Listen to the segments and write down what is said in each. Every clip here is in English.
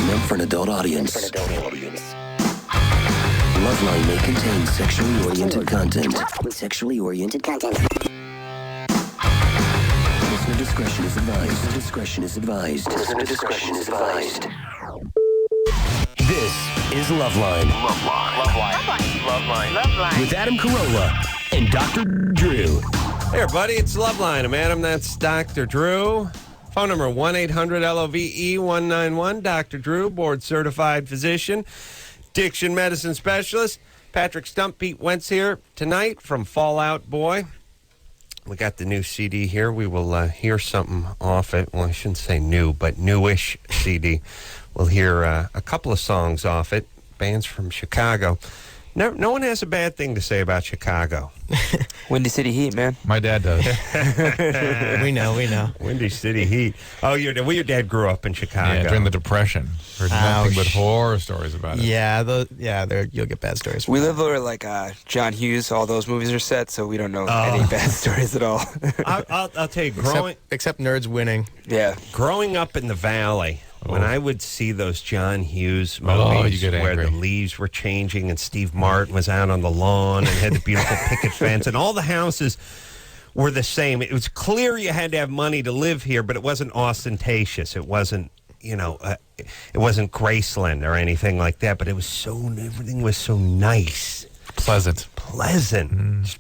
meant for an adult audience. Loveline may contain sexually oriented content. Listener discretion is advised. Listener discretion is advised. This is Loveline. Loveline. With Adam Carolla and Dr. Drew. Hey, everybody, it's Loveline. I'm Adam, that's Dr. Drew. Phone number 1-800-LOVE-191. Dr. Drew, board-certified physician, addiction medicine specialist. Patrick Stump Pete Wentz here tonight from Fallout Boy. We got the new CD here. We will hear something off it. Well, I shouldn't say new, but newish CD. We'll hear a couple of songs off it. Bands from Chicago. No one has a bad thing to say about Chicago. Windy City Heat, man. My dad does. We know. Windy City Heat. Oh, your dad grew up in Chicago. Yeah, during the Depression. Heard nothing but horror stories about it. Yeah, you'll get bad stories. We live where, like, John Hughes, all those movies are set, so we don't know any bad stories at all. I'll tell you, except nerds winning. Yeah. Growing up in the Valley, when I would see those John Hughes movies where the leaves were changing and Steve Martin was out on the lawn and had the beautiful picket fence and all the houses were the same. It was clear you had to have money to live here, but it wasn't ostentatious. It wasn't, it wasn't Graceland or anything like that, but everything was so nice. Pleasant.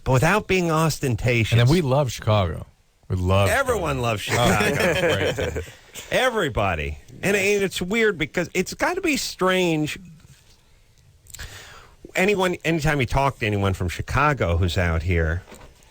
But without being ostentatious. And then we love Chicago. Everyone loves Chicago. Everybody. And it's weird because it's got to be strange. Anytime you talk to anyone from Chicago who's out here,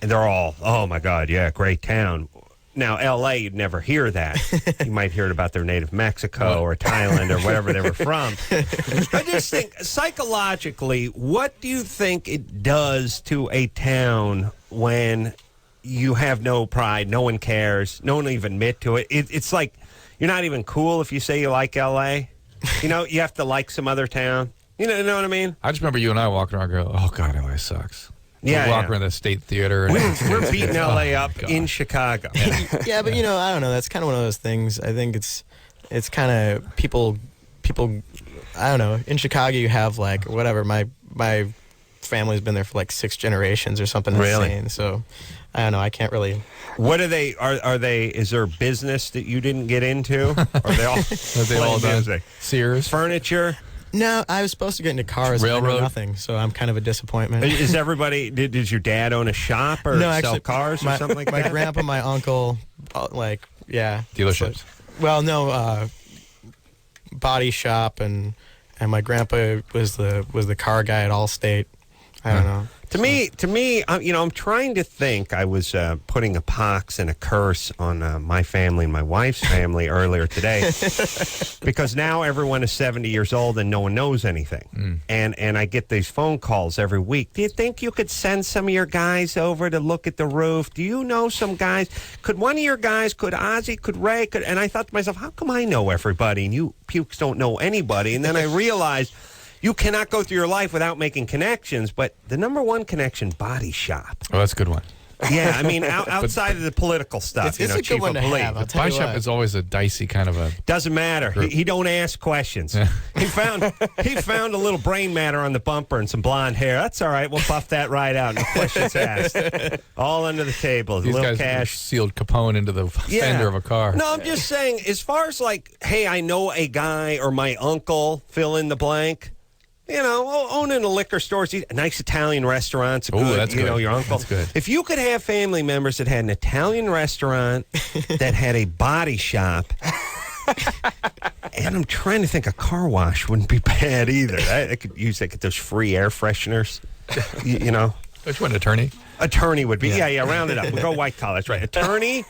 and they're all, oh my God, yeah, great town. Now, L.A., you'd never hear that. You might hear it about their native Mexico or Thailand or wherever they were from. I just think, psychologically, what do you think it does to a town when you have no pride, no one cares, no one will even admit to it? It's like you're not even cool if you say you like L.A. You have to like some other town. You know what I mean? I just remember you and I walking around going, oh, God, L.A. sucks. Yeah, we walk around the State Theater. And we're beating L.A. up in Chicago. Yeah, but, I don't know. That's kind of one of those things. I think it's kind of people, I don't know. In Chicago, you have, like, whatever. My family's been there for, like, 6 generations or something insane. So, I don't know. I can't really... What are they? Are they? Is there business that you didn't get into? Are they all? Music? Sears, furniture. No, I was supposed to get into cars. Railroad. And I know nothing, so I'm kind of a disappointment. Is everybody? Did your dad own a shop or sell cars or something like that? My grandpa, my uncle, dealerships. Body shop, and my grandpa was the car guy at Allstate. I don't know. To me, I'm trying to think. I was putting a pox and a curse on my family and my wife's family earlier today because now everyone is 70 years old and no one knows anything. And I get these phone calls every week. Do you think you could send some of your guys over to look at the roof? Do you know some guys? Could one of your guys, could Ozzy, could Ray, and I thought to myself, how come I know everybody and you pukes don't know anybody? And then I realized... You cannot go through your life without making connections, but the number one connection, body shop. Oh, that's a good one. Yeah, I mean, outside of the political stuff, it's a chief good one of to police. have. The body shop is always a dicey kind of a... Doesn't matter. He don't ask questions. Yeah. He found a little brain matter on the bumper and some blonde hair. That's all right. We'll buff that right out. No questions asked. All under the table. These little guys cash. Sealed Capone into the fender of a car. No, I'm just saying, as far as like, hey, I know a guy or my uncle, fill in the blank. Owning a liquor store, a nice Italian restaurant's good. That's good. Your uncle. That's good. If you could have family members that had an Italian restaurant that had a body shop, and I'm trying to think a car wash wouldn't be bad either. I could use those free air fresheners. Which one, attorney? Attorney would be. Yeah, round it up. We'll go white collar. That's right. Attorney,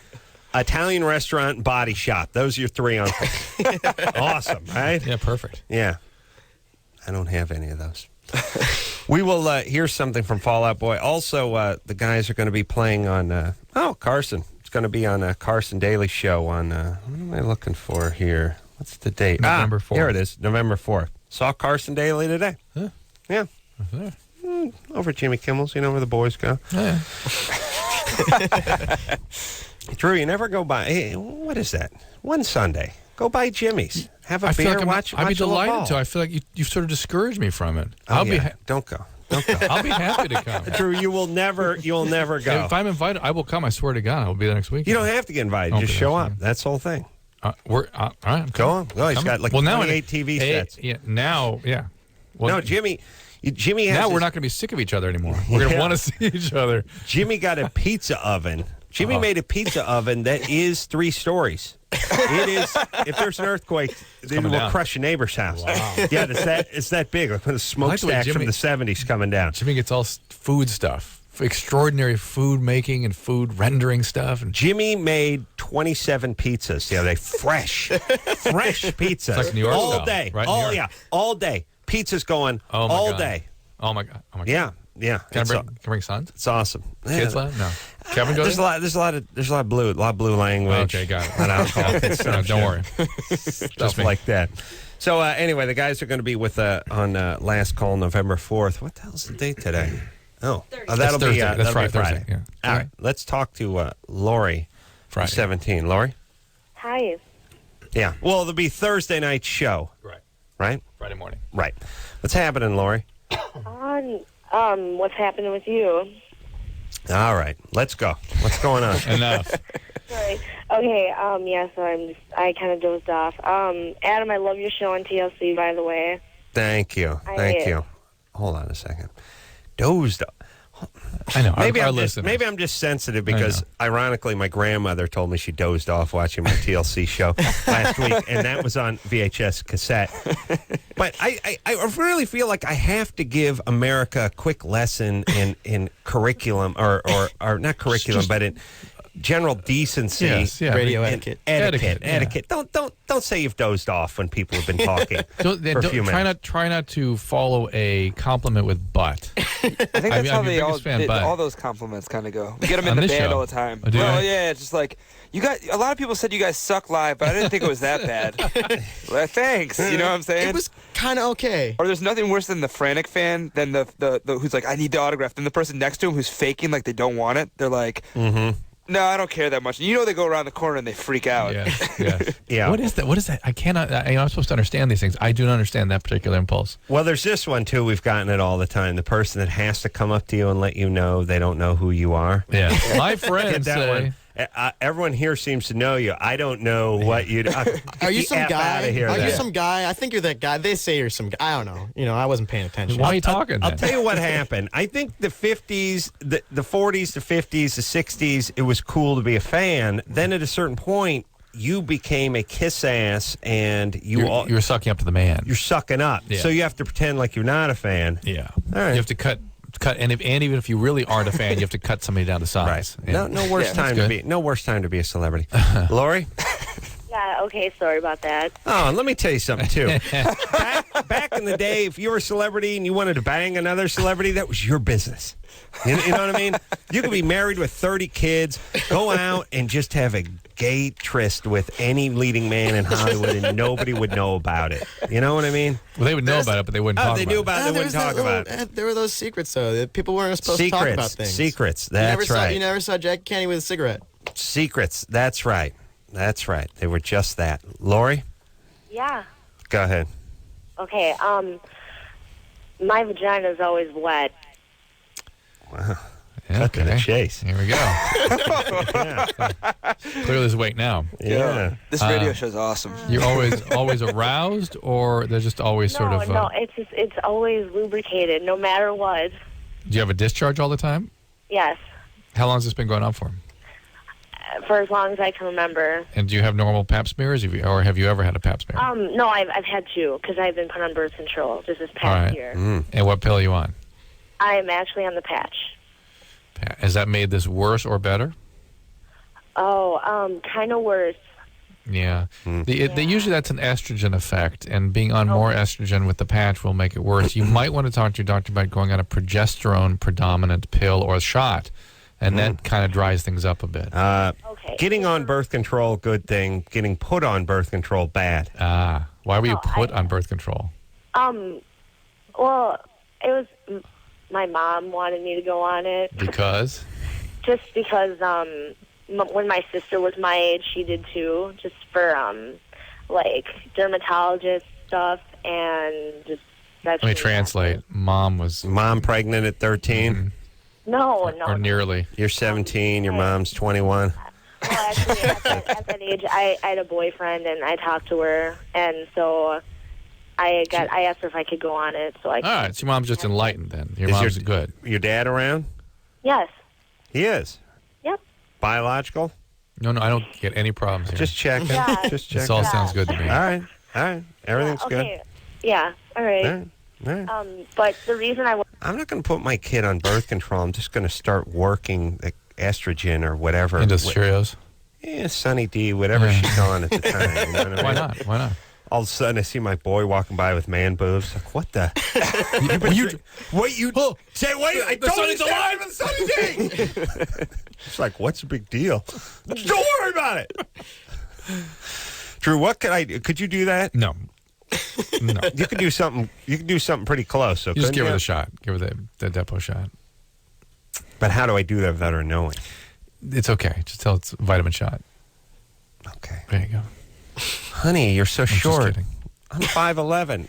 Italian restaurant, body shop. Those are your 3 uncles. Awesome, right? Yeah, perfect. Yeah. I don't have any of those. We will hear something from Fallout Boy. Also, the guys are going to be playing on, Carson. It's going to be on a Carson Daily show on, what am I looking for here? What's the date? November 4th. Here it is, November 4th. Saw Carson Daily today. Huh? Yeah. Over at Jimmy Kimmel's, where the boys go. Yeah. Drew, you never go by. Hey, what is that? One Sunday. Go buy Jimmy's. Have a I feel beer. like Watch. I'd be watch a little delighted ball. to. I feel like you've sort of discouraged me from it. Oh, don't go. Don't go. I'll be happy to come. Drew, you'll never go. If I'm invited, I will come. I swear to God, I will be there next week. You don't have to get invited. Just show up. That's the whole thing. All right. Go on. Oh, he's got like 28 TV sets. Yeah. Now, yeah. Well, No, Jimmy has now we're his- not going to be sick of each other anymore. We're going to want to see each other. Jimmy got a pizza oven. Jimmy made a pizza oven that is 3 stories. It is. If there's an earthquake, it will down. crush your neighbor's house. Wow. Yeah, it's that big. Like when the smokestacks from the 70s coming down. Jimmy gets all food stuff, extraordinary food making and food rendering stuff. And Jimmy made 27 pizzas the other day. Fresh pizzas. It's like New York all style, day. right? New All York. yeah, all day. Pizzas going all God. day. Oh my God. Yeah. Can I bring sons? It's awesome. Kids left? No. Kevin There's goes. a lot of blue language. Okay, got it. A lot of alcohol consumption. Don't worry. Stuff like that. So anyway, the guys are going to be with on Last Call November 4th. What the hell's the date today? that'll That's be Thursday. that'll That's be right, Friday. Thursday, yeah. All right, let's talk to Lori. Friday. 17. Lori. Hi. Yeah. Well, it'll be Thursday night show. Right. Friday morning. Right. What's happening, Lori? What's happening with you? All right, let's go. What's going on? Enough. Sorry. Okay. Yeah. So I kind of dozed off. Adam, I love your show on TLC. By the way. Thank you. Hold on a second. Dozed off. I know. Maybe our I'm listeners. just sensitive because, ironically, my grandmother told me she dozed off watching my TLC show last week, and that was on VHS cassette. But I really feel like I have to give America a quick lesson in curriculum, or not curriculum, but in general decency. Yes, yeah. Radio and etiquette. etiquette. Don't say you've dozed off when people have been talking for a few minutes. Try not to follow a compliment with "but." I think that's how I'm your biggest fan, but- all those compliments kind of go. We get them in On the this band show? all the time. Oh, do you? Yeah, it's just like you guys. A lot of people said you guys suck live, but I didn't think it was that bad. Well, thanks. You know what I'm saying? It was kind of okay. Or there's nothing worse than the frantic fan than the who's like, I need the autograph. Then the person next to him who's faking like they don't want it. They're like, no, I don't care that much. You know they go around the corner and they freak out. Yes. Yeah. What is that? What is that? I cannot. I'm supposed to understand these things. I do not understand that particular impulse. Well, there's this one, too. We've gotten it all the time. The person that has to come up to you and let you know they don't know who you are. Yeah. My Get friends that say. one. Everyone here seems to know you. I don't know what you. Are you some guy? Out of here, Are then. you some guy? I think you're that guy. They say you're some guy. I don't know. I wasn't paying attention. Why are you talking? I'll then? tell you what happened. I think the 50s, the 40s, the 50s, the 60s, it was cool to be a fan. Then at a certain point, you became a kiss ass, and You're sucking up to the man. you're sucking up. Yeah. So you have to pretend like you're not a fan. Yeah. All right. You have to cut, and even if you really aren't a fan, you have to cut somebody down to size. Right. Yeah. No worse Yeah, time that's to be. No worse time to be a celebrity. Lori. Yeah. Okay. Sorry about that. Oh, and let me tell you something, too. back in the day, if you were a celebrity and you wanted to bang another celebrity, that was your business. You know what I mean? You could be married with 30 kids, go out and just have a gay tryst with any leading man in Hollywood, and nobody would know about it. You know what I mean? Well, they would know about it, but they wouldn't talk They about knew it. about it. They There wouldn't was talk that about it. There were those secrets, though, that people weren't supposed to talk about things. Secrets. You never That's saw, right. You never saw Jack Kenny with a cigarette. Secrets. That's right. That's right. They were just that. Lori, Yeah. go ahead. Okay. My vagina is always wet. Yeah, To the chase. Here we go. Yeah. Clear this weight now. Yeah. This radio show's awesome. You're always aroused, or they're just always sort of. No. It's always lubricated, no matter what. Do you have a discharge all the time? Yes. How long has this been going on for? For as long as I can remember. And do you have normal pap smears, or have you ever had a pap smear? No, I've had 2 because I've been put on birth control just this All past right. year. And what pill are you on? I'm actually on the patch. Has that made this worse or better? Oh, kind of worse. Yeah. Usually that's an estrogen effect, and being on more estrogen with the patch will make it worse. You might want to talk to your doctor about going on a progesterone predominant pill or a shot, and that kind of dries things up a bit. Okay. Getting on birth control, good thing. Getting put on birth control, bad. Why were you put on birth control? Well, it was my mom wanted me to go on it. Because? Just because when my sister was my age, she did too. Just for like dermatologist stuff and just. Let me translate. Mom pregnant at 13? No. Or nearly. You're 17, your mom's 21. Well, actually, at that age, I had a boyfriend, and I talked to her, and so I asked her if I could go on it. So I. All right, so your mom's just enlightened then. Your mom's good. Your dad around? Yes. He is? Yep. Biological? No, I don't get any problems here. Just checking. Yeah. Just checking. This all sounds good to me. All right. Everything's okay. Yeah. All right. good. All right. But the reason I'm not going to put my kid on birth control. I'm just going to start working the estrogen or whatever. Into Cheerios? Yeah, Sunny D, whatever she's on at the time. You know what I mean? Why not? All of a sudden, I see my boy walking by with man boobs. Like, what the? Say, wait, I told you alive and Sunny D! It's like, what's the big deal? Don't worry about it! Drew, what could you do that? No. You could do something. You could do something pretty close. So you just give her the shot. Give her the depot shot. But how do I do that without her knowing? It's okay. Just tell it's a vitamin shot. Okay. There you go. Honey, you're so short. Just kidding. I'm 5'11".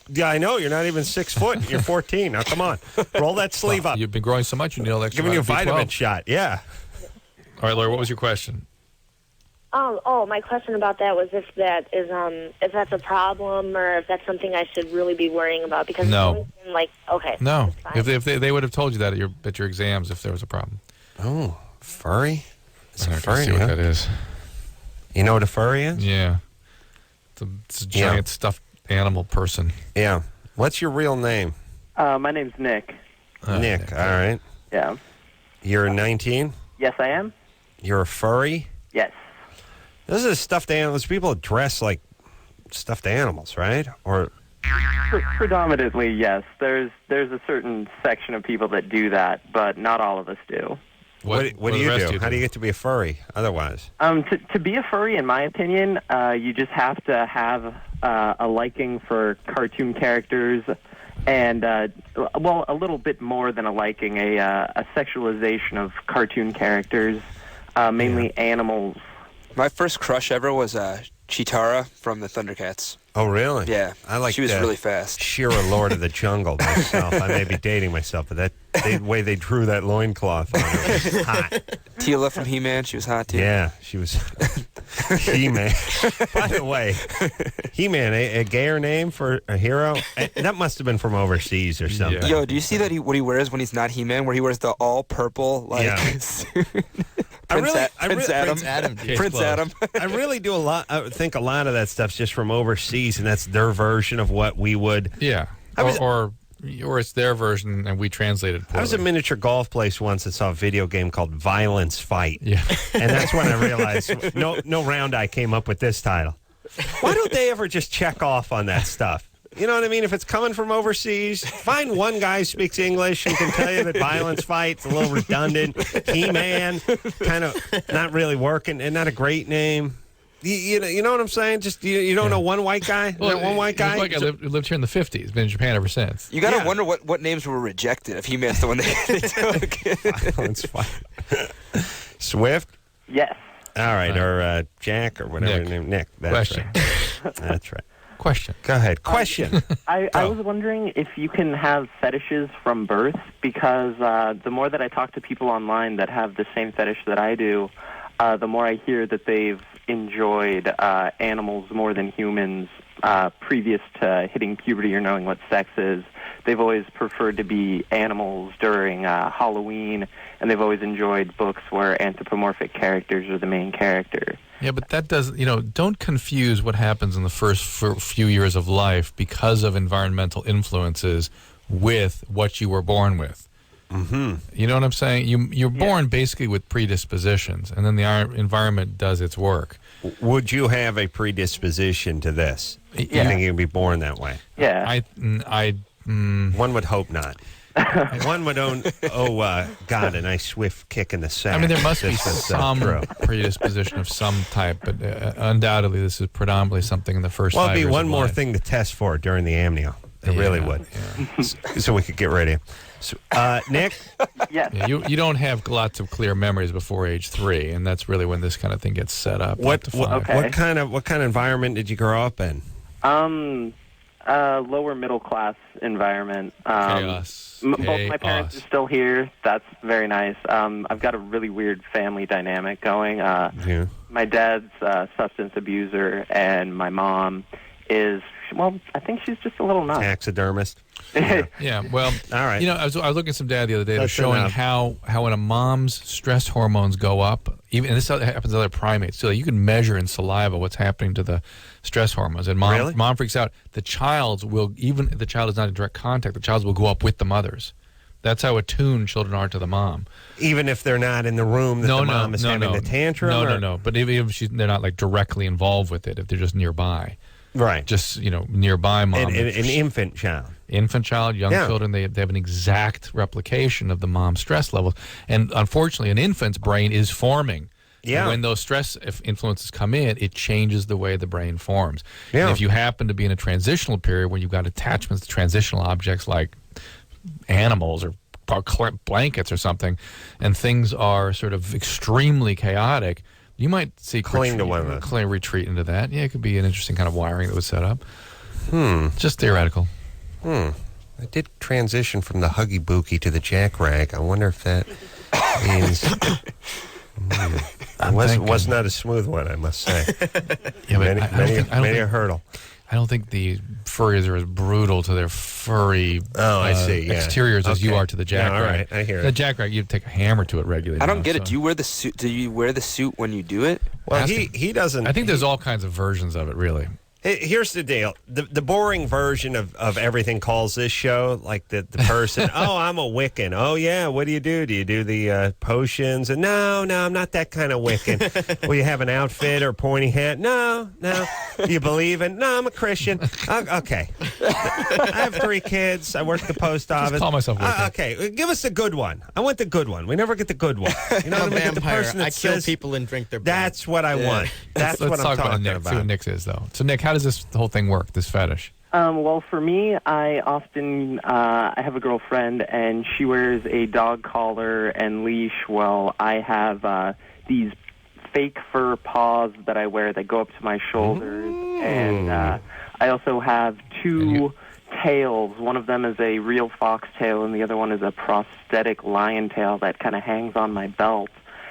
Yeah, I know. You're not even 6 foot. You're 14. Now, come on. Roll that sleeve up. You've been growing so much, you need all that. Giving you a vitamin shot. Yeah. All right, Laura, what was your question? my question about that was if that's a problem or if that's something I should really be worrying about because no. It's always been like, okay. No. If they would have told you that at your exams if there was a problem. Oh, furry? It's a I furry, see what that is. You know what a furry is? Yeah. It's a giant stuffed animal person. Yeah. What's your real name? My name's Nick. Nick, all right. Yeah. You're 19? Yes, I am. You're a furry? Yes. This is stuffed animals. People dress like stuffed animals, right? Or Predominantly, yes. There's a certain section of people that do that, but not all of us do. What do you do? How do you get to be a furry otherwise? To be a furry, in my opinion, you just have to have a liking for cartoon characters and, a little bit more than a liking, a sexualization of cartoon characters, mainly animals. My first crush ever was Cheetara from the Thundercats. Oh, really? Yeah. She was really fast. Shira Lord of the Jungle myself. I may be dating myself, but the way they drew that loincloth on her was hot. Tila from He-Man, she was hot too. Yeah, she was He-Man. By the way, He-Man, a gayer name for a hero? That must have been from overseas or something. Yeah. Yo, do you see that what he wears when he's not He-Man, where he wears the all purple suit? Prince Adam. I really do I think a lot of that stuff's just from overseas, and that's their version of what we would. Yeah. Or it's their version, and we translated poorly. I was at a miniature golf place once and saw a video game called Violence Fight. Yeah. And that's when I realized no round eye came up with this title. Why don't they ever just check off on that stuff? You know what I mean? If it's coming from overseas, find one guy who speaks English and can tell you that Violence Fight's a little redundant. He-Man, kind of not really working, and not a great name. You know what I'm saying? Just you don't know one white guy? One white guy? Like I lived here in the 50s. Been in Japan ever since. You got to wonder what names were rejected if He-Man's the one they took. Violence Fight. Swift? Yes. All right, or Jack or whatever his name. Nick. That's Question. right. That's right. Question. Go ahead. Question. I was wondering if you can have fetishes from birth, because the more that I talk to people online that have the same fetish that I do, the more I hear that they've enjoyed animals more than humans previous to hitting puberty or knowing what sex is. They've always preferred to be animals during Halloween, and they've always enjoyed books where anthropomorphic characters are the main character. Yeah, but that does, don't confuse what happens in the first few years of life because of environmental influences with what you were born with. Mm-hmm. You know what I'm saying? You're born basically with predispositions, and then the environment does its work. Would you have a predisposition to this? Yeah. You think you'd be born that way? Yeah. One would hope not. One would God, a nice swift kick in the sack. I mean, there must be some predisposition of some type, but undoubtedly this is predominantly something in the first 5 it'd be years one of more life. thing to test for during the amnio. It really would. Yeah. So we could get rid of him. So, Nick? Yes. Yeah, you don't have lots of clear memories before age 3, and that's really when this kind of thing gets set up. What kind of environment did you grow up in? Lower middle class environment. Chaos. Both my parents are still here. That's very nice. I've got a really weird family dynamic going. My dad's a substance abuser, and my mom is, well, I think she's just a little nuts. Taxidermist. Yeah, well, all right. I was looking at some data the other day that was showing how when a mom's stress hormones go up, and this happens to other primates, so you can measure in saliva what's happening to the stress hormones. And mom freaks out. The child's will, even if the child is not in direct contact, the child's will go up with the mother's. That's how attuned children are to the mom. Even if they're not in the room that the mom is having the tantrum? No. But even if they're not like directly involved with it, if they're just nearby. Right. Just, nearby mom. An infant child. Infant child, young children, they have an exact replication of the mom's stress levels. And unfortunately, an infant's brain is forming. Yeah. And when those stress influences come in, it changes the way the brain forms. Yeah. And if you happen to be in a transitional period where you've got attachments to transitional objects like animals or blankets or something, and things are sort of extremely chaotic, you might see cling to one of those. Retreat into that. Yeah, it could be an interesting kind of wiring that was set up. Just theoretical. I did transition from the Huggy Bookie to the Jack Rag. I wonder if that means... It was not a smooth one, I must say. Yeah, many a hurdle. I don't think the furries are as brutal to their furry exteriors as you are to the jackrabbit. All right, I hear it. The jackrabbit, you take a hammer to it regularly. I don't get it. Do you wear the suit? Do you wear the suit when you do it? Well, he doesn't. I think there's all kinds of versions of it, really. Here's the deal. The boring version of everything calls this show, like the person, oh, I'm a Wiccan. Oh, yeah, what do? Do you do the potions? And no, I'm not that kind of Wiccan. Will you have an outfit or pointy hat? No. Do you believe in? No, I'm a Christian. Okay. I have 3 kids. I work at the post office. Just call myself Wiccan. Okay, give us the good one. I want the good one. We never get the good one. You know what I mean? The person that kill people and drink their blood. That's what I want. That's what I'm talking about. See what Nick's is, though. So, Nick, how does this whole thing work, this fetish? Well, for me, I often I have a girlfriend, and she wears a dog collar and leash. Well, I have these fake fur paws that I wear that go up to my shoulders, and I also have 2 tails. One of them is a real fox tail, and the other one is a prosthetic lion tail that kind of hangs on my belt.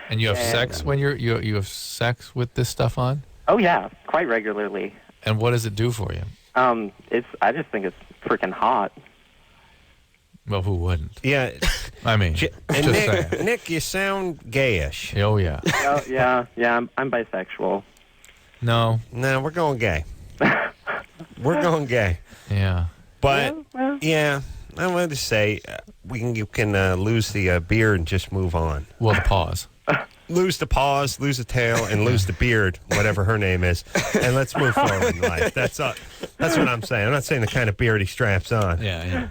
And you have sex when you have sex with this stuff on? Oh yeah, quite regularly. And what does it do for you? I just think it's freaking hot. Well, who wouldn't? Yeah. I mean, Nick, you sound gayish. Oh, yeah. Yeah, I'm bisexual. No, we're going gay. We're going gay. Yeah. But, I wanted to say, you can lose the beard and just move on. Well, the paws. Lose the paws, lose the tail, and lose the beard, whatever her name is, and let's move forward in life. That's what I'm saying. I'm not saying the kind of beard he straps on. Yeah. You know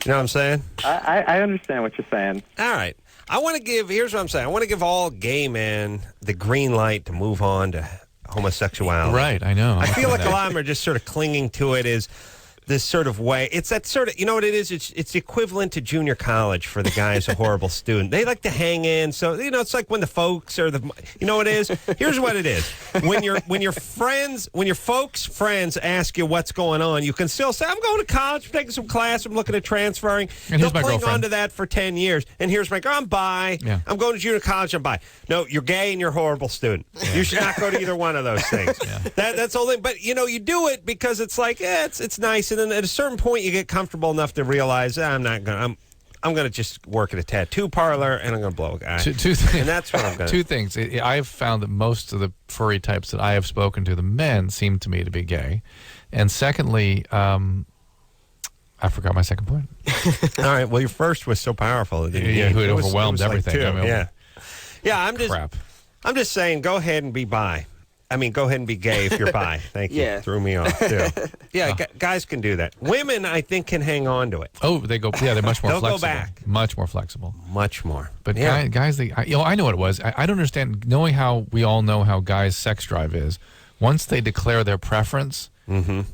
what I'm saying? I understand what you're saying. All right. Here's what I'm saying. I want to give all gay men the green light to move on to homosexuality. Right, I know. I feel like a lot of them are just sort of clinging to it as this sort of way. It's that sort of, you know what it is? It's the equivalent to junior college for the guy who's a horrible student. They like to hang in. So, it's like when the folks are you know what it is? Here's what it is. When your folks' friends ask you what's going on, you can still say, I'm going to college, I'm taking some class, I'm looking at transferring. And here's They'll my cling girlfriend. on to that for 10 years. And here's my girl, I'm bi. Yeah. I'm going to junior college, I'm bi. No, you're gay and you're a horrible student. Yeah. You should not go to either one of those things. Yeah. That's the whole thing. But, you do it because it's like, it's nice. And then at a certain point, you get comfortable enough to realize I'm going to just work at a tattoo parlor and I'm going to blow a guy. And that's what I'm going to do. 2 things. I've found that most of the furry types that I have spoken to, the men, seem to me to be gay. And secondly, I forgot my second point. All right. Well, your first was so powerful. It overwhelmed everything. Like I'm just saying, go ahead and be bi. I mean, go ahead and be gay if you're bi. Thank you. Yeah. Threw me off, too. Yeah, guys can do that. Women, I think, can hang on to it. Oh, they're much more flexible. They'll go back. Much more flexible. Much more. But guys, I know what it was. I don't understand, knowing how we all know how guys' sex drive is, once they declare their preference,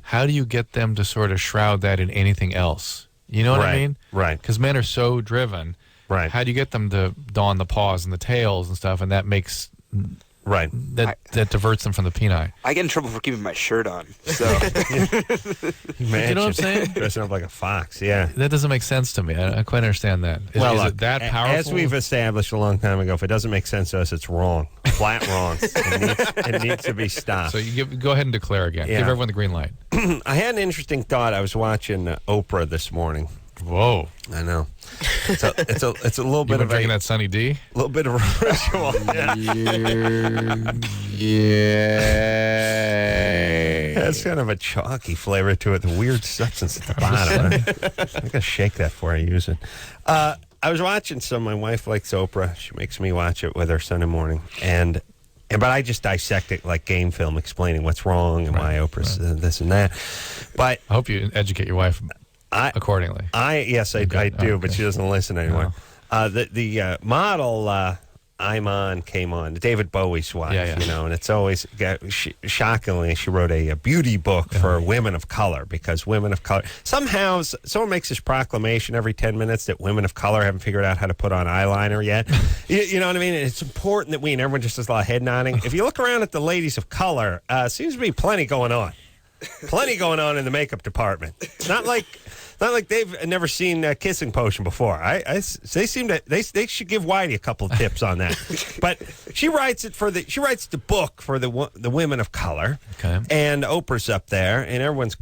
how do you get them to sort of shroud that in anything else? You know what I mean? Right. Because men are so driven. Right. How do you get them to don the paws and the tails and stuff, and that makes that diverts them from the peni? I get in trouble for keeping my shirt on. So you know what I'm saying? Dressing up like a fox, yeah. That doesn't make sense to me. I quite understand that. Is it that powerful? As we've established a long time ago, if it doesn't make sense to us, it's wrong. Flat wrong. It needs to be stopped. So go ahead and declare again. Yeah. Give everyone the green light. I had an interesting thought. I was watching Oprah this morning. Whoa! I know. It's a little bit of drinking that Sunny D. A little bit of a ritual. Yeah. That's kind of a chalky flavor to it. The weird substance at the bottom. I'm gonna shake that before I use it. I was watching some. My wife likes Oprah. She makes me watch it with her Sunday morning, but I just dissect it like game film, explaining what's wrong and why Oprah's this and that. But I hope you educate your wife accordingly. Yes, I do, but she doesn't listen anymore. No. The model Iman came on, David Bowie's wife, and it's always, shockingly, she wrote a beauty book for women of color, because women of color, somehow, someone makes this proclamation every 10 minutes that women of color haven't figured out how to put on eyeliner yet. You know what I mean? It's important that and everyone just does a lot of head nodding. If you look around at the ladies of color, seems to be plenty going on. Plenty going on in the makeup department. It's not like they've never seen Kissing Potion before. They seem to they should give Whitey a couple of tips on that. But she writes the book for the women of color. Okay. And Oprah's up there, and everyone's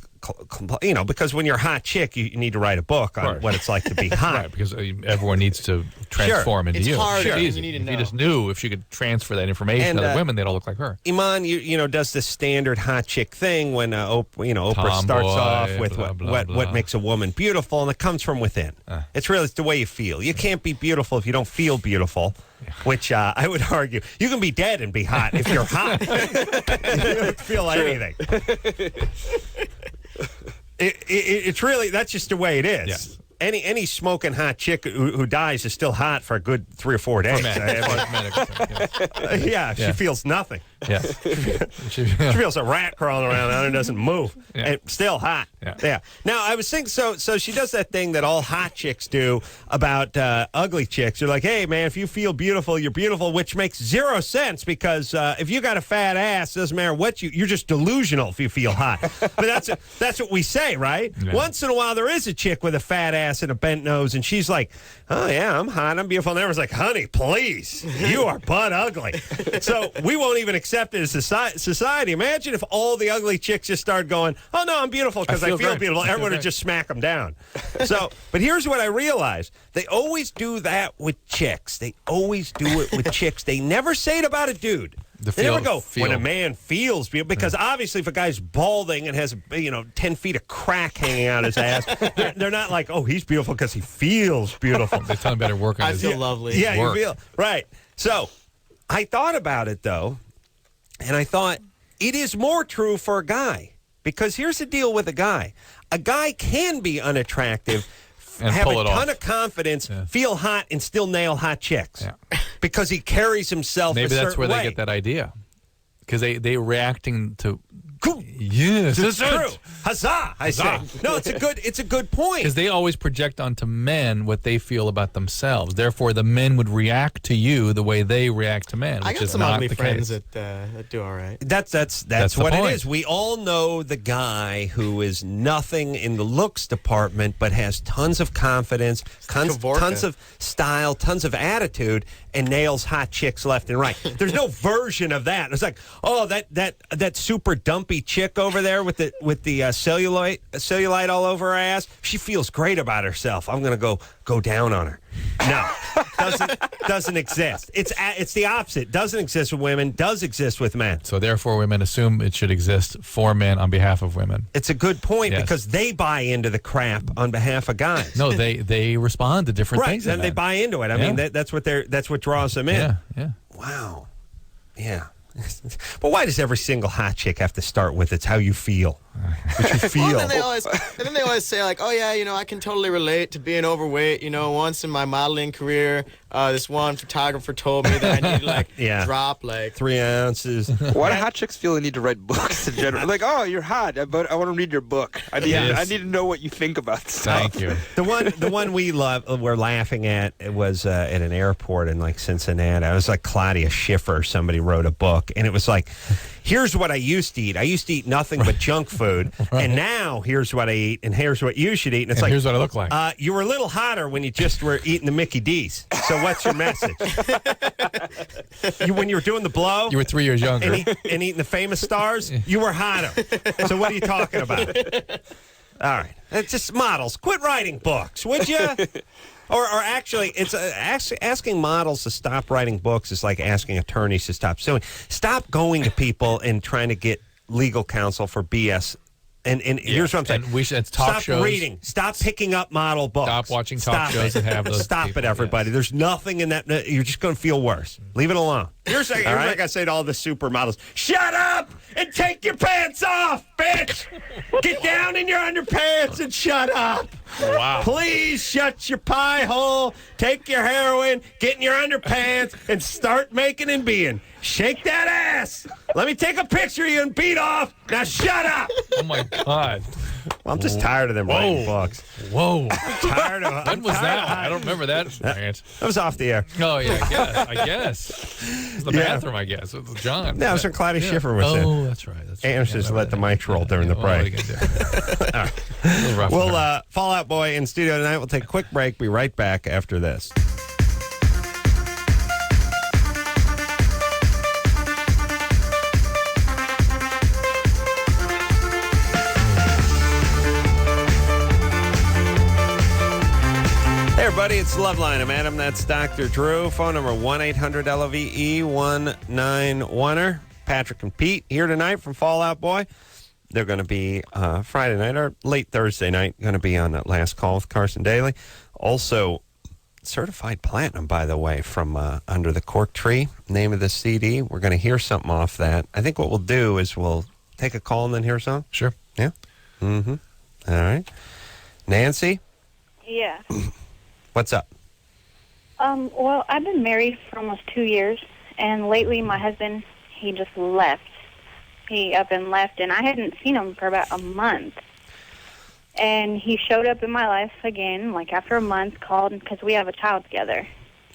because when you're a hot chick, you need to write a book on what it's like to be hot. Right, because everyone needs to transform into you. It's hard. Sure. You need to know. If you just knew if she could transfer that information to other women, they'd all look like her. Iman, does this standard hot chick thing when Oprah Tomboy, starts off with blah, blah, blah. what makes a woman beautiful, and it comes from within. It's the way you feel. You can't be beautiful if you don't feel beautiful. Which I would argue, you can be dead and be hot if you're hot. You don't feel anything. It's really, that's just the way it is. Yes. Any smoking hot chick who dies is still hot for a good 3 or 4 days. She feels nothing. Yeah. She feels a rat crawling around and it doesn't move. Yeah. And still hot. Yeah. Now, I was thinking, so she does that thing that all hot chicks do about ugly chicks. They're like, hey, man, if you feel beautiful, you're beautiful, which makes zero sense, because if you got a fat ass, it doesn't matter what you're just delusional if you feel hot. But that's what we say, right? Yeah. Once in a while, there is a chick with a fat ass and a bent nose, and she's like, oh, yeah, I'm hot, I'm beautiful. And everyone's like, honey, please, you are butt ugly. So we won't even accept it as society. Imagine if all the ugly chicks just started going, oh, no, I'm beautiful because I feel beautiful. Everyone would just smack them down. So, but here's what I realized. They always do that with chicks. They always do it with chicks. They never say it about a dude. They never go, when a man feels beautiful, because obviously if a guy's balding and has 10 feet of crack hanging out his ass, they're not like, oh, he's beautiful because he feels beautiful. They tell him better work on I his feel lovely. Yeah, work. you feel right. So I thought about it though, and I thought it is more true for a guy, because here's the deal with a guy. A guy can be unattractive, and have pull a it ton off. of confidence, Yeah. feel hot, and still nail hot chicks. Yeah. Because he carries himself Maybe a that's certain where way. they get that idea. Because they reacting to... Cool. Yes, It's true. Huzzah! I say. No, it's a good point. Because they always project onto men what they feel about themselves. Therefore, the men would react to you the way they react to men, I which got is some not ugly the friends case. that do all right. That's the what point. it is. We all know the guy who is nothing in the looks department, but has tons of confidence, tons of style, tons of attitude, and nails hot chicks left and right. There's no version of that. It's like, oh, that super dumpy chick over there with the cellulite all over her ass. She feels great about herself. I'm gonna go down on her. No, doesn't exist. It's the opposite. Doesn't exist with women. Does exist with men. So therefore, women assume it should exist for men on behalf of women. It's a good point, Yes. because they buy into the crap on behalf of guys. No, they respond to different Right, things. and they buy into it. I mean, that's what draws them in. Yeah. Wow. Yeah. But why does every single hot chick have to start with it's how you feel? What you feel. Well, then they always say, like, oh, yeah, I can totally relate to being overweight. Once in my modeling career, this one photographer told me that I need to, like, drop, like... 3 ounces. Why do hot chicks feel the need to write books in general? Like, oh, you're hot, but I want to read your book. I need to know what you think about stuff. Thank you. The one we're laughing at, it was at an airport in, like, Cincinnati. It was like Claudia Schiffer. Somebody wrote a book, and it was like, here's what I used to eat. I used to eat nothing but junk food, and now here's what I eat, and here's what you should eat. And it's like, here's what I look like. You were a little hotter when you just were eating the Mickey D's. So what's your message? When you were doing the blow, you were 3 years younger, and eating the famous stars, you were hotter. So what are you talking about? All right, it's just models. Quit writing books, would you? Or actually, it's asking models to stop writing books is like asking attorneys to stop suing. Stop going to people and trying to get legal counsel for BS. And here's what I'm saying. And it's talk Stop shows. reading. Stop picking up model books. Stop watching talk shows that have those Stop people, it, everybody. yes. There's nothing in that. You're just going to feel worse. Leave it alone. Here's like I say to all the supermodels. Shut up and take your pants off, bitch. Get down in your underpants and shut up. Wow. Please shut your pie hole, take your heroin, get in your underpants, and start making and being. Shake that ass. Let me take a picture of you and beat off. Now shut up. Oh, my God. Well, I'm just tired of them writing books. Whoa. Tired of When was that? I don't remember that rant. That was off the air. Oh, yeah, I guess. It was the bathroom, I guess. It was John. No, it was when Claudia Schiffer was there. Oh, that's right. Anderson just let the mics roll during the break. All right. We'll Fall Out Boy in studio tonight. We'll take a quick break. Be right back after this. Hey, everybody, it's Loveline. I'm Adam. That's Dr. Drew. Phone number 1-800-LOVE-191er. Patrick and Pete here tonight from Fall Out Boy. They're going to be Friday night or late Thursday night, going to be on that Last Call with Carson Daly. Also, certified platinum, by the way, from Under the Cork Tree, name of the CD. We're going to hear something off that. I think what we'll do is we'll take a call and then hear something. Sure. Yeah? Mm-hmm. All right. Nancy? Yeah. What's up? Well, I've been married for almost 2 years, and lately my husband, he just left. He up and left, and I hadn't seen him for about a month. And he showed up in my life again, like after a month, called, because we have a child together.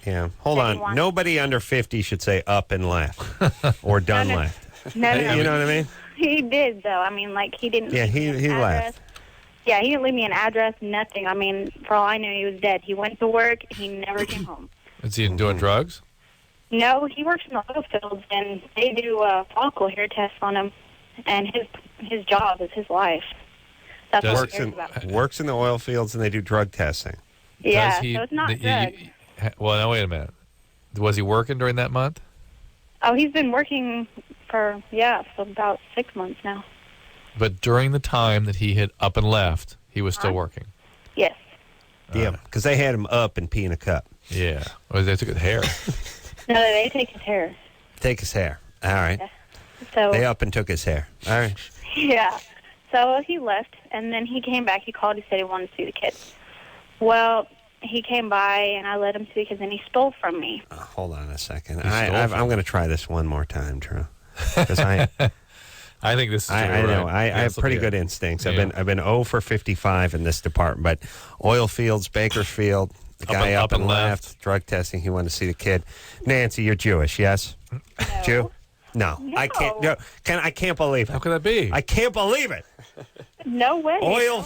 Yeah. Hold on. Nobody under 50 should say up and left or done left. No. You know what I mean? He did, though. I mean, like, he didn't... Yeah, he left. Yeah, he didn't leave me an address, nothing. I mean, for all I knew, he was dead. He went to work. He never came home. Is he doing drugs? No, he works in the oil fields, and they do follicle hair tests on him, and his job is his life. That's what he cares about. Works in the oil fields, and they do drug testing. Yeah, so it's not drugs. Well, now, wait a minute. Was he working during that month? Oh, he's been working for about 6 months now. But during the time that he had up and left, he was still working? Yes. Yeah, because they had him up and pee in a cup. Yeah. Well, they took his hair. No, they take his hair. Take his hair. All right. Yeah. So they up and took his hair. All right. Yeah. So he left, and then he came back. He called. He said he wanted to see the kids. Well, he came by, and I let him see the kids, and he stole from me. Hold on a second. I'm going to try this one more time, Drew. Because I think this is I know. I have pretty good instincts. Yeah. I've been 0 for 55 in this department. But oil fields, Bakersfield, the guy up and left, drug testing. He wanted to see the kid. Nancy, you're Jewish, yes? No. Jew? No, I can't. No, I can't believe it. How could that be? I can't believe it. No way.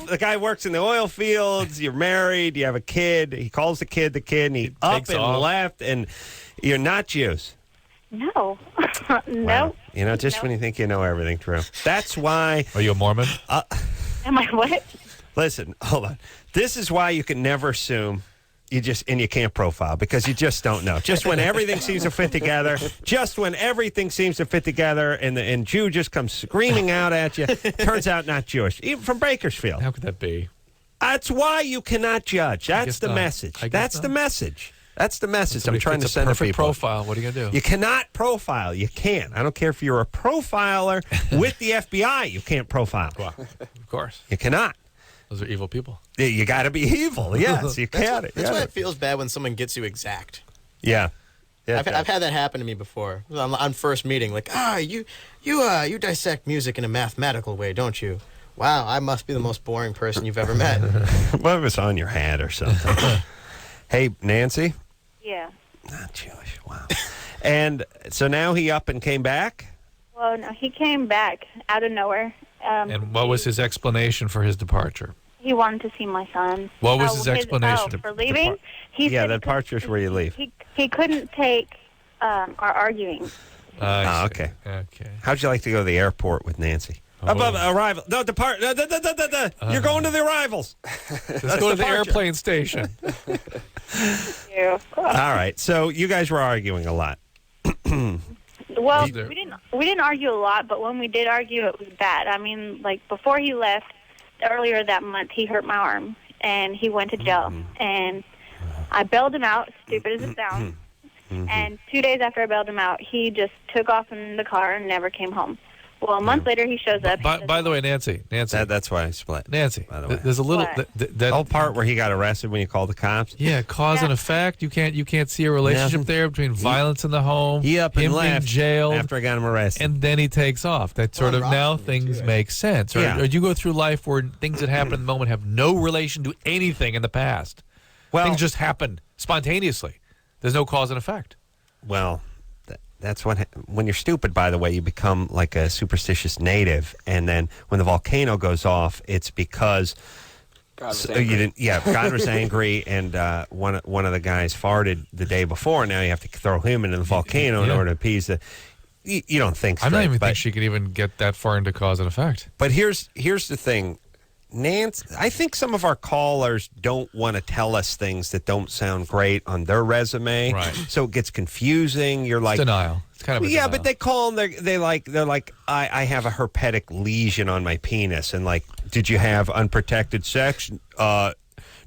The guy works in the oil fields. You're married. You have a kid. He calls the kid, and he up and left, and you're not Jews. No. No. Wow. You know, just when you think you know everything, Drew. That's why. Are you a Mormon? Am I what? Listen, hold on. This is why you can never assume you can't profile, because you just don't know. Just when everything seems to fit together, and Jew just comes screaming out at you, turns out not Jewish. Even from Bakersfield. How could that be? That's why you cannot judge. That's the message. That's the message. That's the message I'm trying to It's a send to perfect people. profile. What are you going to do? You cannot profile. You can't. I don't care if you're a profiler with the FBI. You can't profile. Well, of course. You cannot. Those are evil people. You got to be evil. Yes, you can't. That's why it feels bad when someone gets you exact. Yeah. I've had that happen to me before. On first meeting, like, you dissect music in a mathematical way, don't you? Wow, I must be the most boring person you've ever met. What if it's on your hat or something? Hey, Nancy? Yeah. Not Jewish. Wow. And so now he up and came back? Well, no, he came back out of nowhere. And what was his explanation for his departure? He wanted to see my son. What was his explanation? For leaving? He Yeah, said the departure's where you leave. He couldn't take our arguing. Okay. Okay. How'd you like to go to the airport with Nancy? Oh. Above arrival. No, depart. You're going to the arrivals. Let's go to the airplane station. All right. So you guys were arguing a lot. Well, we didn't argue a lot, but when we did argue, it was bad. I mean, like before he left, earlier that month, he hurt my arm, and he went to jail. And I bailed him out, stupid as it sounds. And 2 days after I bailed him out, he just took off in the car and never came home. Well, a month later, he shows up. By the way, Nancy. That's why I split. Nancy, by the way. there's a little that whole part where he got arrested when you called the cops. Yeah, cause and effect. You can't see a relationship there between violence in the home. He up and him left being jailed after I got him arrested, and then he takes off. That sort of now things make sense. Or you go through life where things that happen in the moment have no relation to anything in the past. Well, things just happen spontaneously. There's no cause and effect. Well, that's when you're stupid, by the way, you become like a superstitious native. And then when the volcano goes off, it's because God was angry. God was angry, and one of the guys farted the day before. Now you have to throw him into the volcano in order to appease the. You don't think straight. I don't even think she could even get that far into cause and effect. But here's the thing. Nancy, I think some of our callers don't want to tell us things that don't sound great on their resume. Right. So it gets confusing. You're like denial. It's kind of a denial. but they call them. They're like I have a herpetic lesion on my penis, and like, did you have unprotected sex?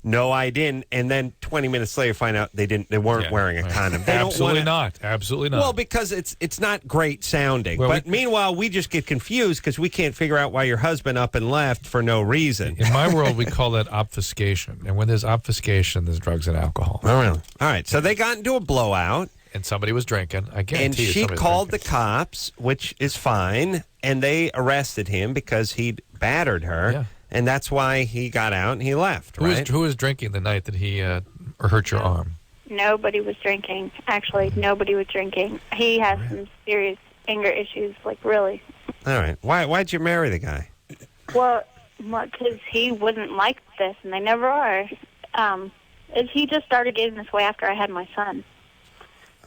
No, I didn't. And then 20 minutes later, find out they didn't. They weren't wearing a condom. They Absolutely not. Absolutely not. Well, because it's not great sounding. Well, but meanwhile, we just get confused because we can't figure out why your husband up and left for no reason. In my world, we call that obfuscation. And when there's obfuscation, there's drugs and alcohol. Oh, really? All right. So they got into a blowout. And somebody was drinking. I guarantee and she called the cops, which is fine. And they arrested him because he'd battered her. Yeah. And that's why he got out and he left, right? Who was drinking the night that he hurt your arm? Nobody was drinking. Actually, nobody was drinking. He has some serious anger issues, like really. All right. Why'd you marry the guy? Well, because he wasn't like this, and they never are. He just started getting this way after I had my son.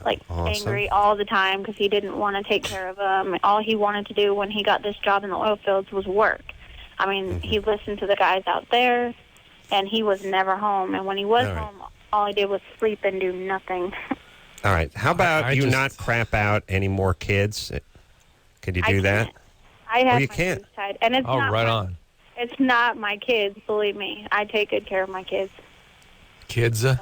Like, angry all the time because he didn't want to take care of him. All he wanted to do when he got this job in the oil fields was work. I mean, he listened to the guys out there, and he was never home. And when he was home, all he did was sleep and do nothing. All right. How about you not crap out any more kids? Could you do that? I have you my can't. kids tied. And it's not right on. It's not my kids, believe me. I take good care of my kids. Kids? I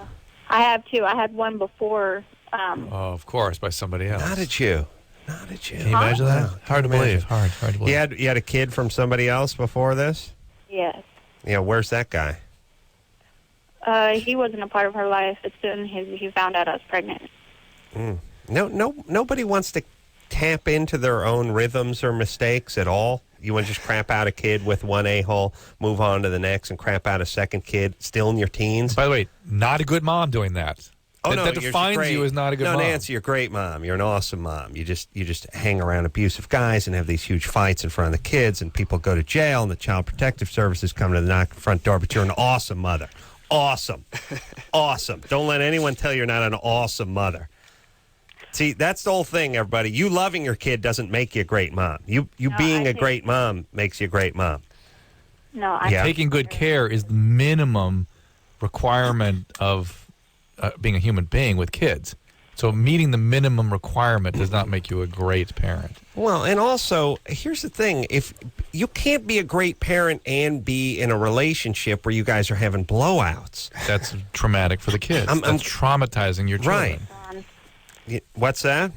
have two. I had one before. Of course, by somebody else. Not at you. Can you imagine that? Hard to believe. Hard to believe. You had a kid from somebody else before this? Yes. Yeah, where's that guy? He wasn't a part of her life. As soon as he found out I was pregnant. Nobody wants to tap into their own rhythms or mistakes at all. You want to just crap out a kid with one a-hole, move on to the next, and crap out a second kid still in your teens? By the way, not a good mom doing that. That defines you as not a good mom. No, Nancy, you're a great mom. You're an awesome mom. You just hang around abusive guys and have these huge fights in front of the kids, and people go to jail, and the Child Protective Services come to the knock front door, but you're an awesome mother. Awesome. Awesome. Don't let anyone tell you you're not an awesome mother. See, that's the whole thing, everybody. You loving your kid doesn't make you a great mom. You being a great mom makes you a great mom. No, taking good care is the minimum requirement of being a human being with kids. So meeting the minimum requirement does not make you a great parent. Well, and also, here's the thing. If you can't be a great parent and be in a relationship where you guys are having blowouts. That's traumatic for the kids. That's traumatizing your children. Right. What's that?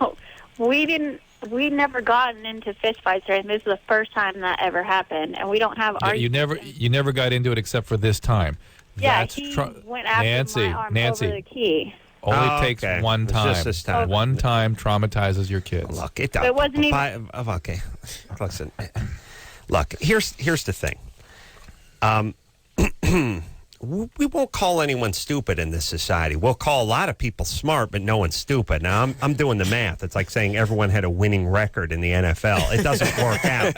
Oh, we never gotten into fistfights or anything. This is the first time that ever happened, and we don't have arguments. You never got into it except for this time. Yeah, he went after my arm over the key. Only takes one time. Just this time. One time traumatizes your kids. Look, it wasn't even. Okay, listen. Look, here's the thing. We won't call anyone stupid in this society. We'll call a lot of people smart, but no one's stupid. Now, I'm doing the math. It's like saying everyone had a winning record in the NFL. It doesn't work out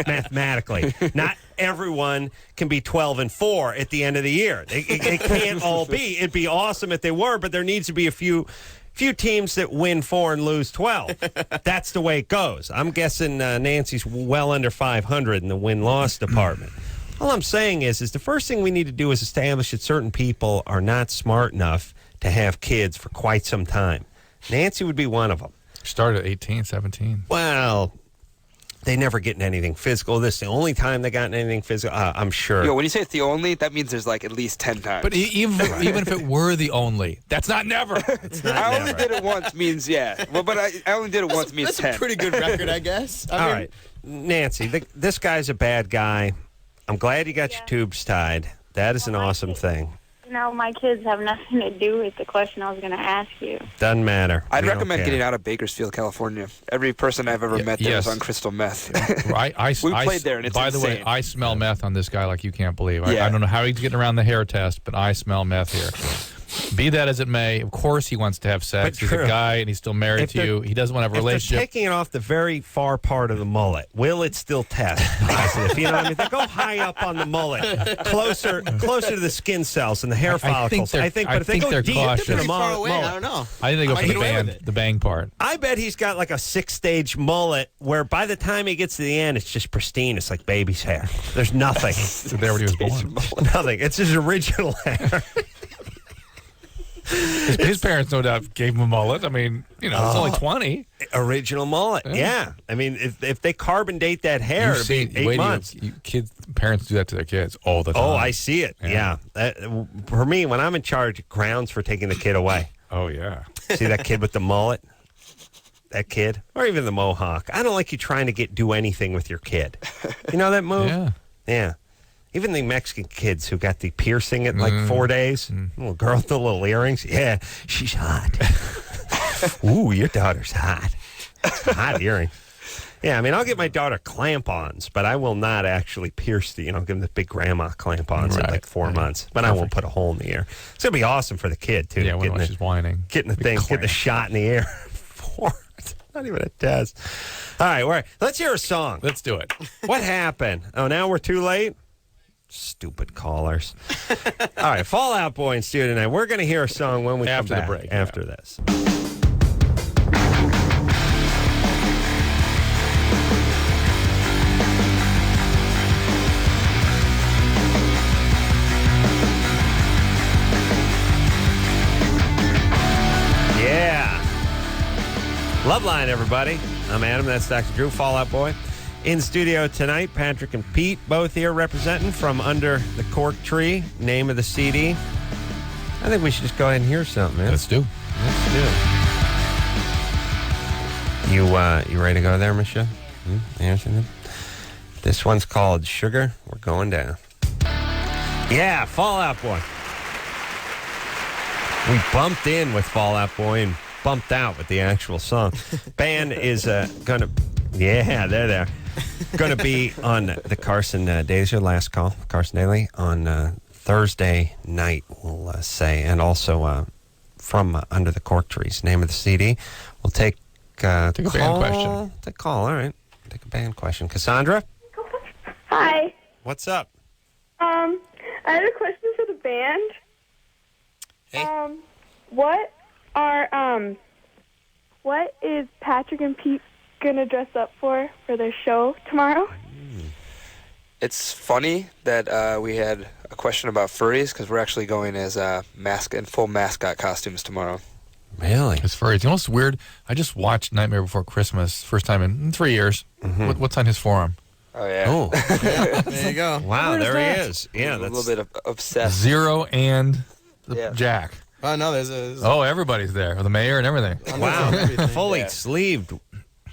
mathematically. Not everyone can be 12-4 at the end of the year. It can't all be. It'd be awesome if they were, but there needs to be a few teams that win 4 and lose 12. That's the way it goes. I'm guessing Nancy's well under 500 in the win-loss department. All I'm saying is the first thing we need to do is establish that certain people are not smart enough to have kids for quite some time. Nancy would be one of them. Started at 18, 17. Well, they never get in anything physical. This is the only time they got in anything physical, I'm sure. Yo, when you say it's the only, that means there's like at least 10 times. But even if it were the only, that's not never. I only did it once means yeah. Well, but I only did it once means 10. That's a pretty good record, I guess. All right. Nancy, this guy's a bad guy. I'm glad you got your tubes tied. That is an awesome thing. No, my kids have nothing to do with the question I was going to ask you. Doesn't matter. I'd recommend getting out of Bakersfield, California. Every person I've ever met there is on crystal meth. We played there, and it's by insane. the way, I smell meth on this guy like you can't believe. I don't know how he's getting around the hair test, but I smell meth here. Be that as it may, of course he wants to have sex. He's a guy, and he's still married to you. He doesn't want to have a relationship. If they're taking it off the very far part of the mullet, will it still test positive? You know what I mean? They go high up on the mullet, closer to the skin cells and the hair follicles. I think if they go they're deep cautious. into the far mullet, away. I don't know. I think they go for the bang part. I bet he's got like a 6-stage mullet where by the time he gets to the end, it's just pristine. It's like baby's hair. There's nothing. There when he was born. Nothing. It's his original hair. His parents, no doubt, gave him a mullet. I mean, it's only 20. Original mullet, yeah. I mean, if they carbon date that hair, it'd be 8 months. Parents do that to their kids all the time. Oh, I see it. Yeah. For me, when I'm in charge, grounds for taking the kid away. Oh, yeah. See that kid with the mullet? That kid? Or even the mohawk. I don't like you trying to do anything with your kid. You know that move? Yeah. Even the Mexican kids who got the piercing in like 4 days. Little girl with the little earrings. Yeah, she's hot. Ooh, your daughter's hot. Hot earring. Yeah, I mean, I'll get my daughter clamp-ons, but I will not actually pierce give them the big grandma clamp-ons at like 4 months. But I won't put a hole in the ear. It's going to be awesome for the kid, too. Yeah, when she's whining. Getting the thing, getting the shot in the ear. It's not even a test. All right, let's hear a song. Let's do it. What happened? Oh, now we're too late? Stupid callers. All right, Fall Out Boy in studio tonight. We're going to hear a song when we come back. After the break. After this. Yeah. Loveline, everybody. I'm Adam. That's Dr. Drew, Fall Out Boy. In studio tonight, Patrick and Pete, both here representing from Under the Cork Tree, name of the CD. I think we should just go ahead and hear something, man. Let's do. You ready to go there, Michelle? Hear something? This one's called Sugar. We're going down. Yeah, Fall Out Boy. We bumped in with Fall Out Boy and bumped out with the actual song. Band is going to... Yeah, they're there. Going to be on the Carson Daily Show, Last Call, Carson Daly, on Thursday night, we'll say, and also from Under the Cork Trees, name of the CD. We'll take a band question. Take a call, all right. Take a band question. Cassandra? Hi. What's up? I had a question for the band. Hey. What is Patrick and Pete gonna dress up for their show tomorrow? It's funny that we had a question about furries because we're actually going as in full mascot costumes tomorrow. Really? His furries. You know what's weird? I just watched Nightmare Before Christmas, first time in 3 years. What's on his forearm? Oh, yeah. Oh. There you go. Wow, there he is. Yeah, a that's little bit of obsessed. Zero and the Jack. Oh, no, there's Oh, everybody's there. The mayor and everything. wow, everything. fully sleeved.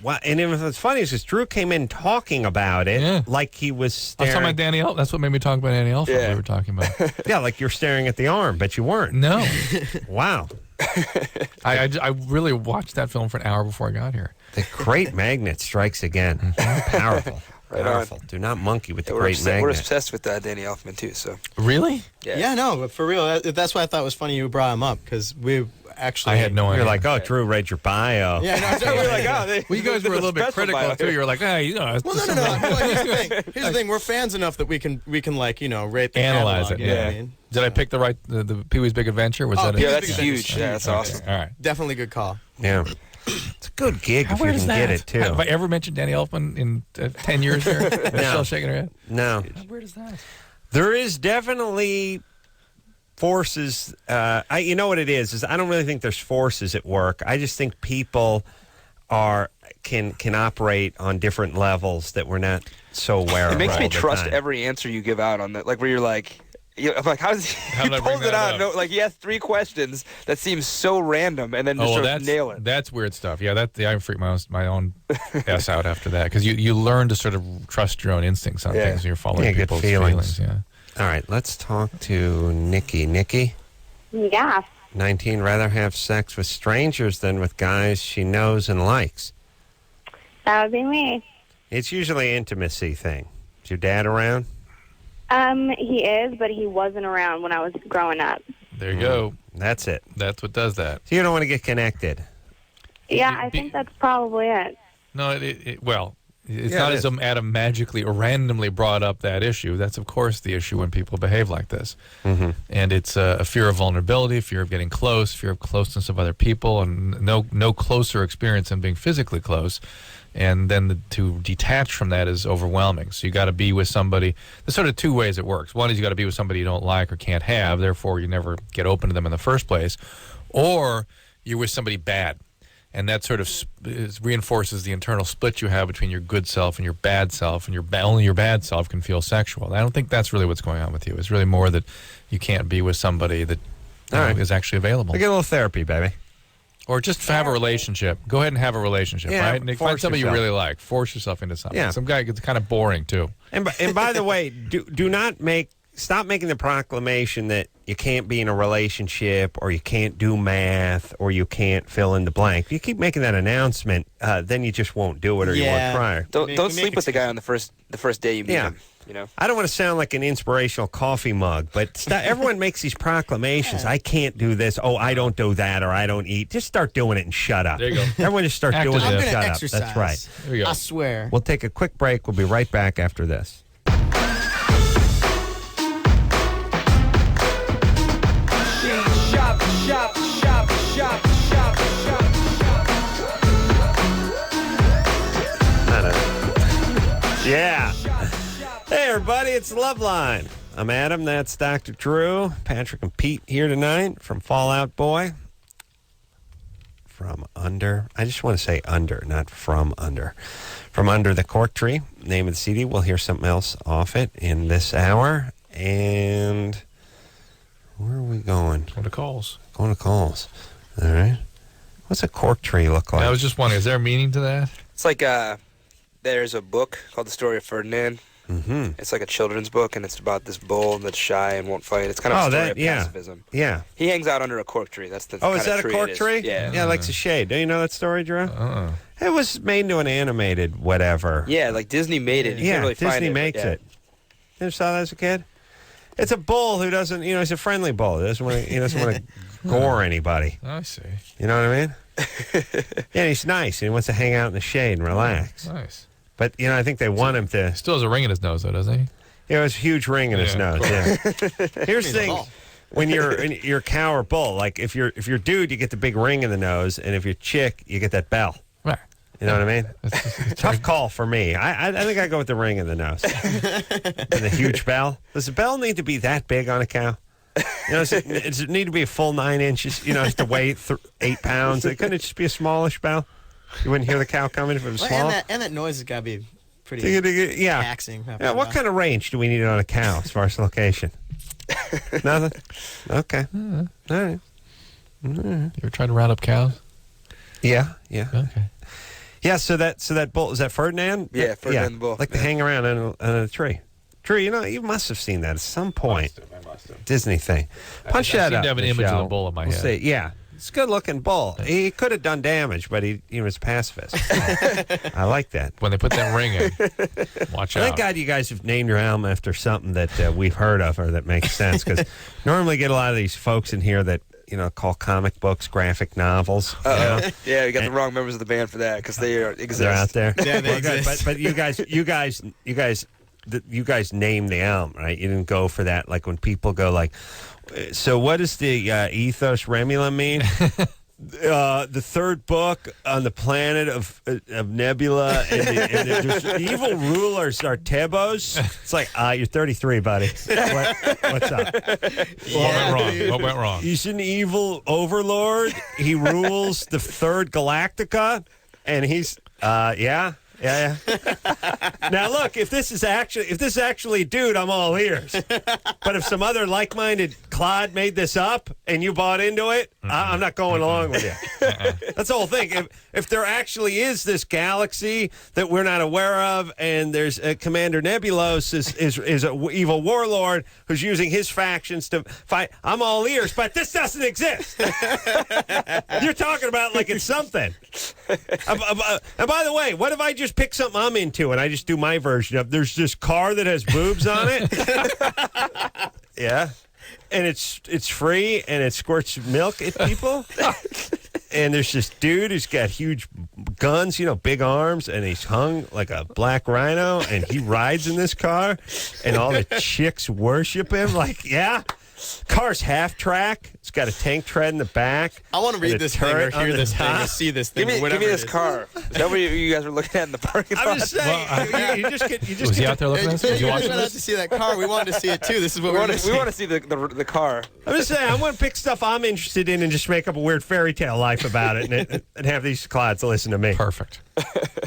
Wow, and what's funny is Drew came in talking about it like he was I was staring. talking about Danny Elfman. That's what made me talk about Danny Elfman. Yeah. We were talking about. Yeah, like you're staring at the arm, but you weren't. No. Wow. I really watched that film for an hour before I got here. The Great Magnet strikes again. Powerful. Right Powerful. Do not monkey with the We're Great obsessed, Magnet. we're obsessed with Danny Elfman, too, so. Really? Yeah, no, but for real, that's why I thought it was funny you brought him up, because we actually... I had no idea. You're like, oh, Drew read your bio. Yeah, no, We're like, oh, Well, you guys were a little bit critical, too. You were like, hey, you know. Well, no. Well, here's the thing. Here's the thing. We're fans enough that we can like, rate the Analyze catalog, it, you know yeah. what I mean? Did I pick the right, the Pee-wee's Big Adventure? Was that Yeah, it? that's Big huge. Yeah, that's awesome. All right. Definitely good call. Yeah. It's a good gig if you weird can is that? get it, too. Have I ever mentioned Danny Elfman in 10 years here? Michelle's shaking her head. No. How weird is that? There is definitely forces. You know what it is I don't really think there's forces at work. I just think people can operate on different levels that we're not so aware of. It makes all me the trust time. every answer you give out on that. Like, where you're like... I'm like, how does he did I bring pulls it that out? up? No, like he has 3 questions that seem so random, and then just sort of nail it. That's weird stuff. Yeah, I freak my own ass out after that because you learn to sort of trust your own instincts on things and you're following good people's feelings. Yeah. All right, let's talk to Nikki. Nikki, Yeah. 19, rather have sex with strangers than with guys she knows and likes. That would be me. It's usually an intimacy thing. Is your dad around? He is, but he wasn't around when I was growing up. There you go. That's it. That's what does that. So you don't want to get connected. Yeah, I think that's probably it. No, it's Yeah, not it as is. Adam magically or randomly brought up that issue. That's, of course, the issue when people behave like this. Mm-hmm. And it's a fear of vulnerability, fear of getting close, fear of closeness of other people, and no closer experience than being physically close. And then to detach from that is overwhelming. So you got to be with somebody. There's sort of 2 ways it works. One is you got to be with somebody you don't like or can't have, therefore you never get open to them in the first place. Or you're with somebody bad. And that sort of reinforces the internal split you have between your good self and your bad self, and only your bad self can feel sexual. I don't think that's really what's going on with you. It's really more that you can't be with somebody that is actually available. Get a little therapy, baby. Or just have a relationship. Go ahead and have a relationship, Yeah, right? Nick, force find somebody yourself. you really like. Force yourself into something. Yeah. Some guy gets kind of boring, too. And by the way, do not stop making the proclamation that you can't be in a relationship or you can't do math or you can't fill in the blank. If you keep making that announcement, then you just won't do it or you won't try. Don't sleep with the guy on the first day you meet him. You know? I don't want to sound like an inspirational coffee mug, but everyone makes these proclamations. I can't do this. Oh, I don't do that, or I don't eat. Just start doing it and shut up. There you go. Everyone just start doing it I'm and going shut to up. exercise. That's right. There we go. I swear. We'll take a quick break. We'll be right back after this. Shop, shop, shop, shop, shop, shop. Yeah. Hey, everybody, it's Loveline. I'm Adam. That's Dr. Drew. Patrick and Pete here tonight from Fallout Boy. From under. I just want to say under, not from under. From Under the Cork Tree. Name of the CD. We'll hear something else off it in this hour. And where are we going? Go to calls. Going to calls. All right. What's a cork tree look like? I was just wondering, is there a meaning to that? It's like there's a book called The Story of Ferdinand. Mm-hmm. It's like a children's book, and it's about this bull that's shy and won't fight. It's kind of a story of pacifism. Yeah. He hangs out under a cork tree. That's the Oh, kind is that of a tree cork it is. tree? Yeah. Yeah, it likes a shade. Don't you know that story, Drew? Oh. It was made into an animated whatever. Yeah, like Disney made it. You can't really find Disney it, makes yeah. it. You ever saw that as a kid? It's a bull who doesn't, he's a friendly bull. He doesn't want to gore anybody. I see. You know what I mean? Yeah, he's nice. He wants to hang out in the shade and relax. Nice. But, I think they want him to. Still has a ring in his nose, though, doesn't he? He has a huge ring in his nose. Yeah. Here's the thing: when you're cow or bull, like if you're dude, you get the big ring in the nose, and if you're chick, you get that bell. Right. You know what I mean? Tough call for me. I think I go with the ring in the nose and the huge bell. Does the bell need to be that big on a cow? does it need to be a full 9 inches? Has to weigh 8 pounds. Couldn't it just be a smallish bell? You wouldn't hear the cow coming if it was small. And that noise has got to be pretty taxing. Yeah. What kind of range do we need on a cow as far as location? Nothing. Okay. All right. You ever tried to round up cows? Yeah. Okay. Yeah. So that bull, is that Ferdinand? Yeah, Ferdinand the bull. Like to hang around on a tree. Tree. You must have seen that at some point. I must have. Disney thing. Punch that up. I seem to have an image of the bull in my head. See. Yeah. It's a good-looking bull. He could have done damage, but he was pacifist. I like that. When they put that ring in, watch out. Thank God you guys have named your album after something that we've heard of or that makes sense, because normally get a lot of these folks in here that call comic books graphic novels. Yeah, we got the wrong members of the band for that because they exist. They're out there. Yeah, they exist. But you guys named the album, right? You didn't go for that. Like when people go like, so what does the Ethos Remula mean? The third book on the planet of Nebula, and there's evil rulers are Tebos. It's like, you're 33, buddy. What's up? What went wrong? He's an evil overlord. He rules the third Galactica, and he's yeah. Now look, if this is actually a dude, I'm all ears. But if some other like-minded clod made this up and you bought into it, I'm not going along with you. That's the whole thing. If there actually is this galaxy that we're not aware of, and there's Commander Nebulos is an evil warlord who's using his factions to fight, I'm all ears. But this doesn't exist. You're talking about like it's something. And by the way, what if I just pick something I'm into and I just do my version of? There's this car that has boobs on it. Yeah. And it's free and it squirts milk at people. And there's this dude who's got huge guns, big arms, and he's hung like a black rhino, and he rides in this car, and all the chicks worship him. Like, yeah. Car's half track. It's got a tank tread in the back. I want to read this thing or hear this thing or see this thing. Give me this car. Is that what you guys were looking at in the parking lot? I'm just saying. You just was he out there looking at this? You went out to see that car. We wanted to see it too. This is what we want to see the car. I'm just saying. I want to pick stuff I'm interested in and just make up a weird fairy tale life about it and have these clods listen to me. Perfect.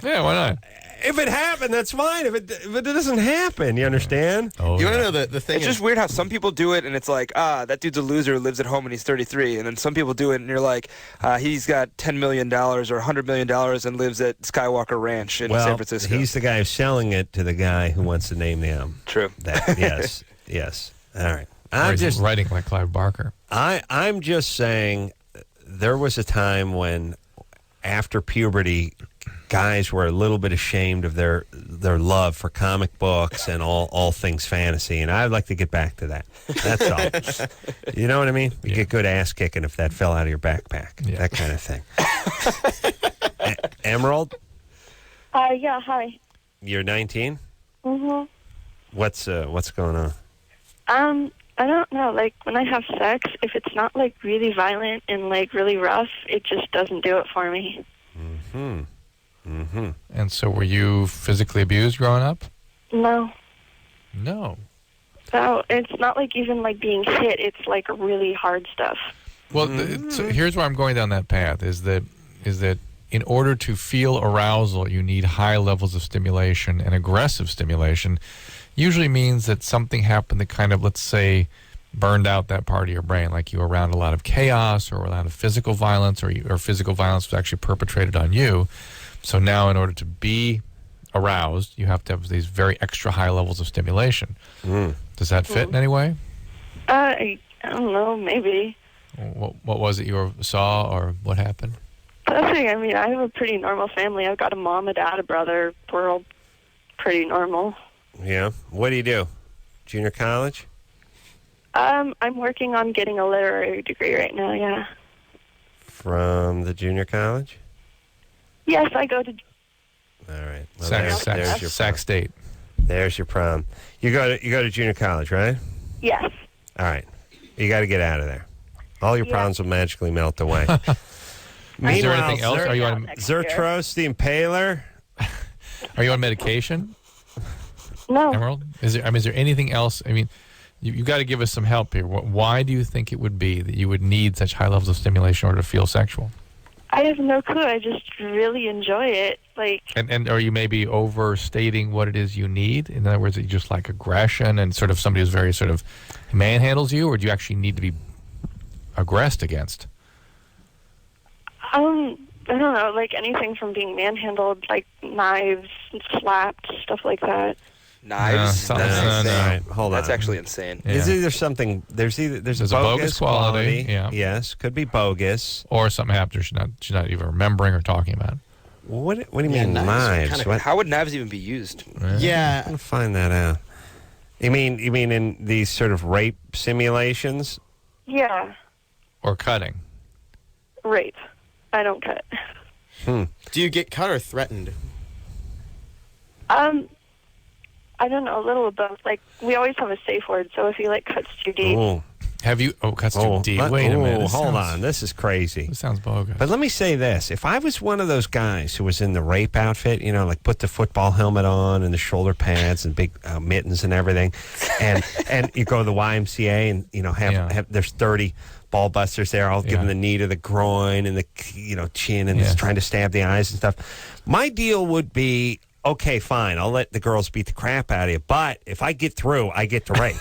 Yeah, why not? If it happened, that's fine. If it doesn't happen, you understand? Oh, you want to know the thing? It's just weird how some people do it, and it's like, that dude's a loser who lives at home and he's 33. And then some people do it, and you're like, he's got $10 million or $100 million and lives at Skywalker Ranch in San Francisco. He's the guy who's selling it to the guy who wants to name the album. True. Yes. All right. I'm just writing like Clive Barker. I'm just saying there was a time when, after puberty, guys were a little bit ashamed of their love for comic books and all things fantasy, and I'd like to get back to that. That's all. You know what I mean? You get good ass kicking if that fell out of your backpack. Yeah. That kind of thing. Emerald? Yeah, hi. You're 19? Mm-hmm. What's going on? I don't know. Like, when I have sex, if it's not, like, really violent and, like, really rough, it just doesn't do it for me. Mm-hmm. Mm-hmm. And so were you physically abused growing up? No. No. No, it's not like even like being hit. It's like really hard stuff. Well, so here's where I'm going down that path, is that in order to feel arousal, you need high levels of stimulation, and aggressive stimulation usually means that something happened that kind of, let's say, burned out that part of your brain, like you were around a lot of chaos or a lot of physical violence, or physical violence was actually perpetrated on you. So now, in order to be aroused, you have to have these very extra high levels of stimulation. Does that fit in any way? I don't know, maybe. What was it you saw, or what happened? Nothing. I mean, I have a pretty normal family. I've got a mom, a dad, a brother. We're all pretty normal. Yeah. What do you do? Junior college? I'm working on getting a literary degree right now, yeah. From the junior college? Yes, I go to... All right. Well, there's your Sac State. There's your prom. You go to junior college, right? Yes. All right. You got to get out of there. All your problems will magically melt away. Is there anything else? Are you on Zertros the Impaler? Are you on medication? No. Emerald? Is there anything else? I mean, You got to give us some help here. Why do you think it would be that you would need such high levels of stimulation in order to feel sexual? I have no clue. I just really enjoy it. Like, and are you maybe overstating what it is you need? In other words, you just like aggression and sort of somebody who's very sort of manhandles you, or do you actually need to be aggressed against? I don't know, like anything from being manhandled, like knives, slapped, stuff like that. Knives? No, That's no. insane. Hold on. That's actually insane. There's either something. There's a bogus quality. Yeah. Yes, could be bogus. Or something happened she's not even remembering or talking about. What do you mean knives? How would knives even be used? Yeah. I'm gonna find that out. You mean in these sort of rape simulations? Yeah, Or cutting. rape. I don't cut. Do you get cut or threatened? I don't know, a little of both. Like, we always have a safe word, so if he, like, cuts too deep. Oh, Have you? Oh, cuts too deep. Wait a minute. Hold on. This is crazy. This sounds bogus. But let me say this. If I was one of those guys who was in the rape outfit, like put the football helmet on and the shoulder pads and big mittens and everything, and you go to the YMCA and, have there's 30 ball busters there, all giving the knee to the groin and the, chin and just trying to stab the eyes and stuff. My deal would be, okay, fine, I'll let the girls beat the crap out of you, but if I get through, I get to rape.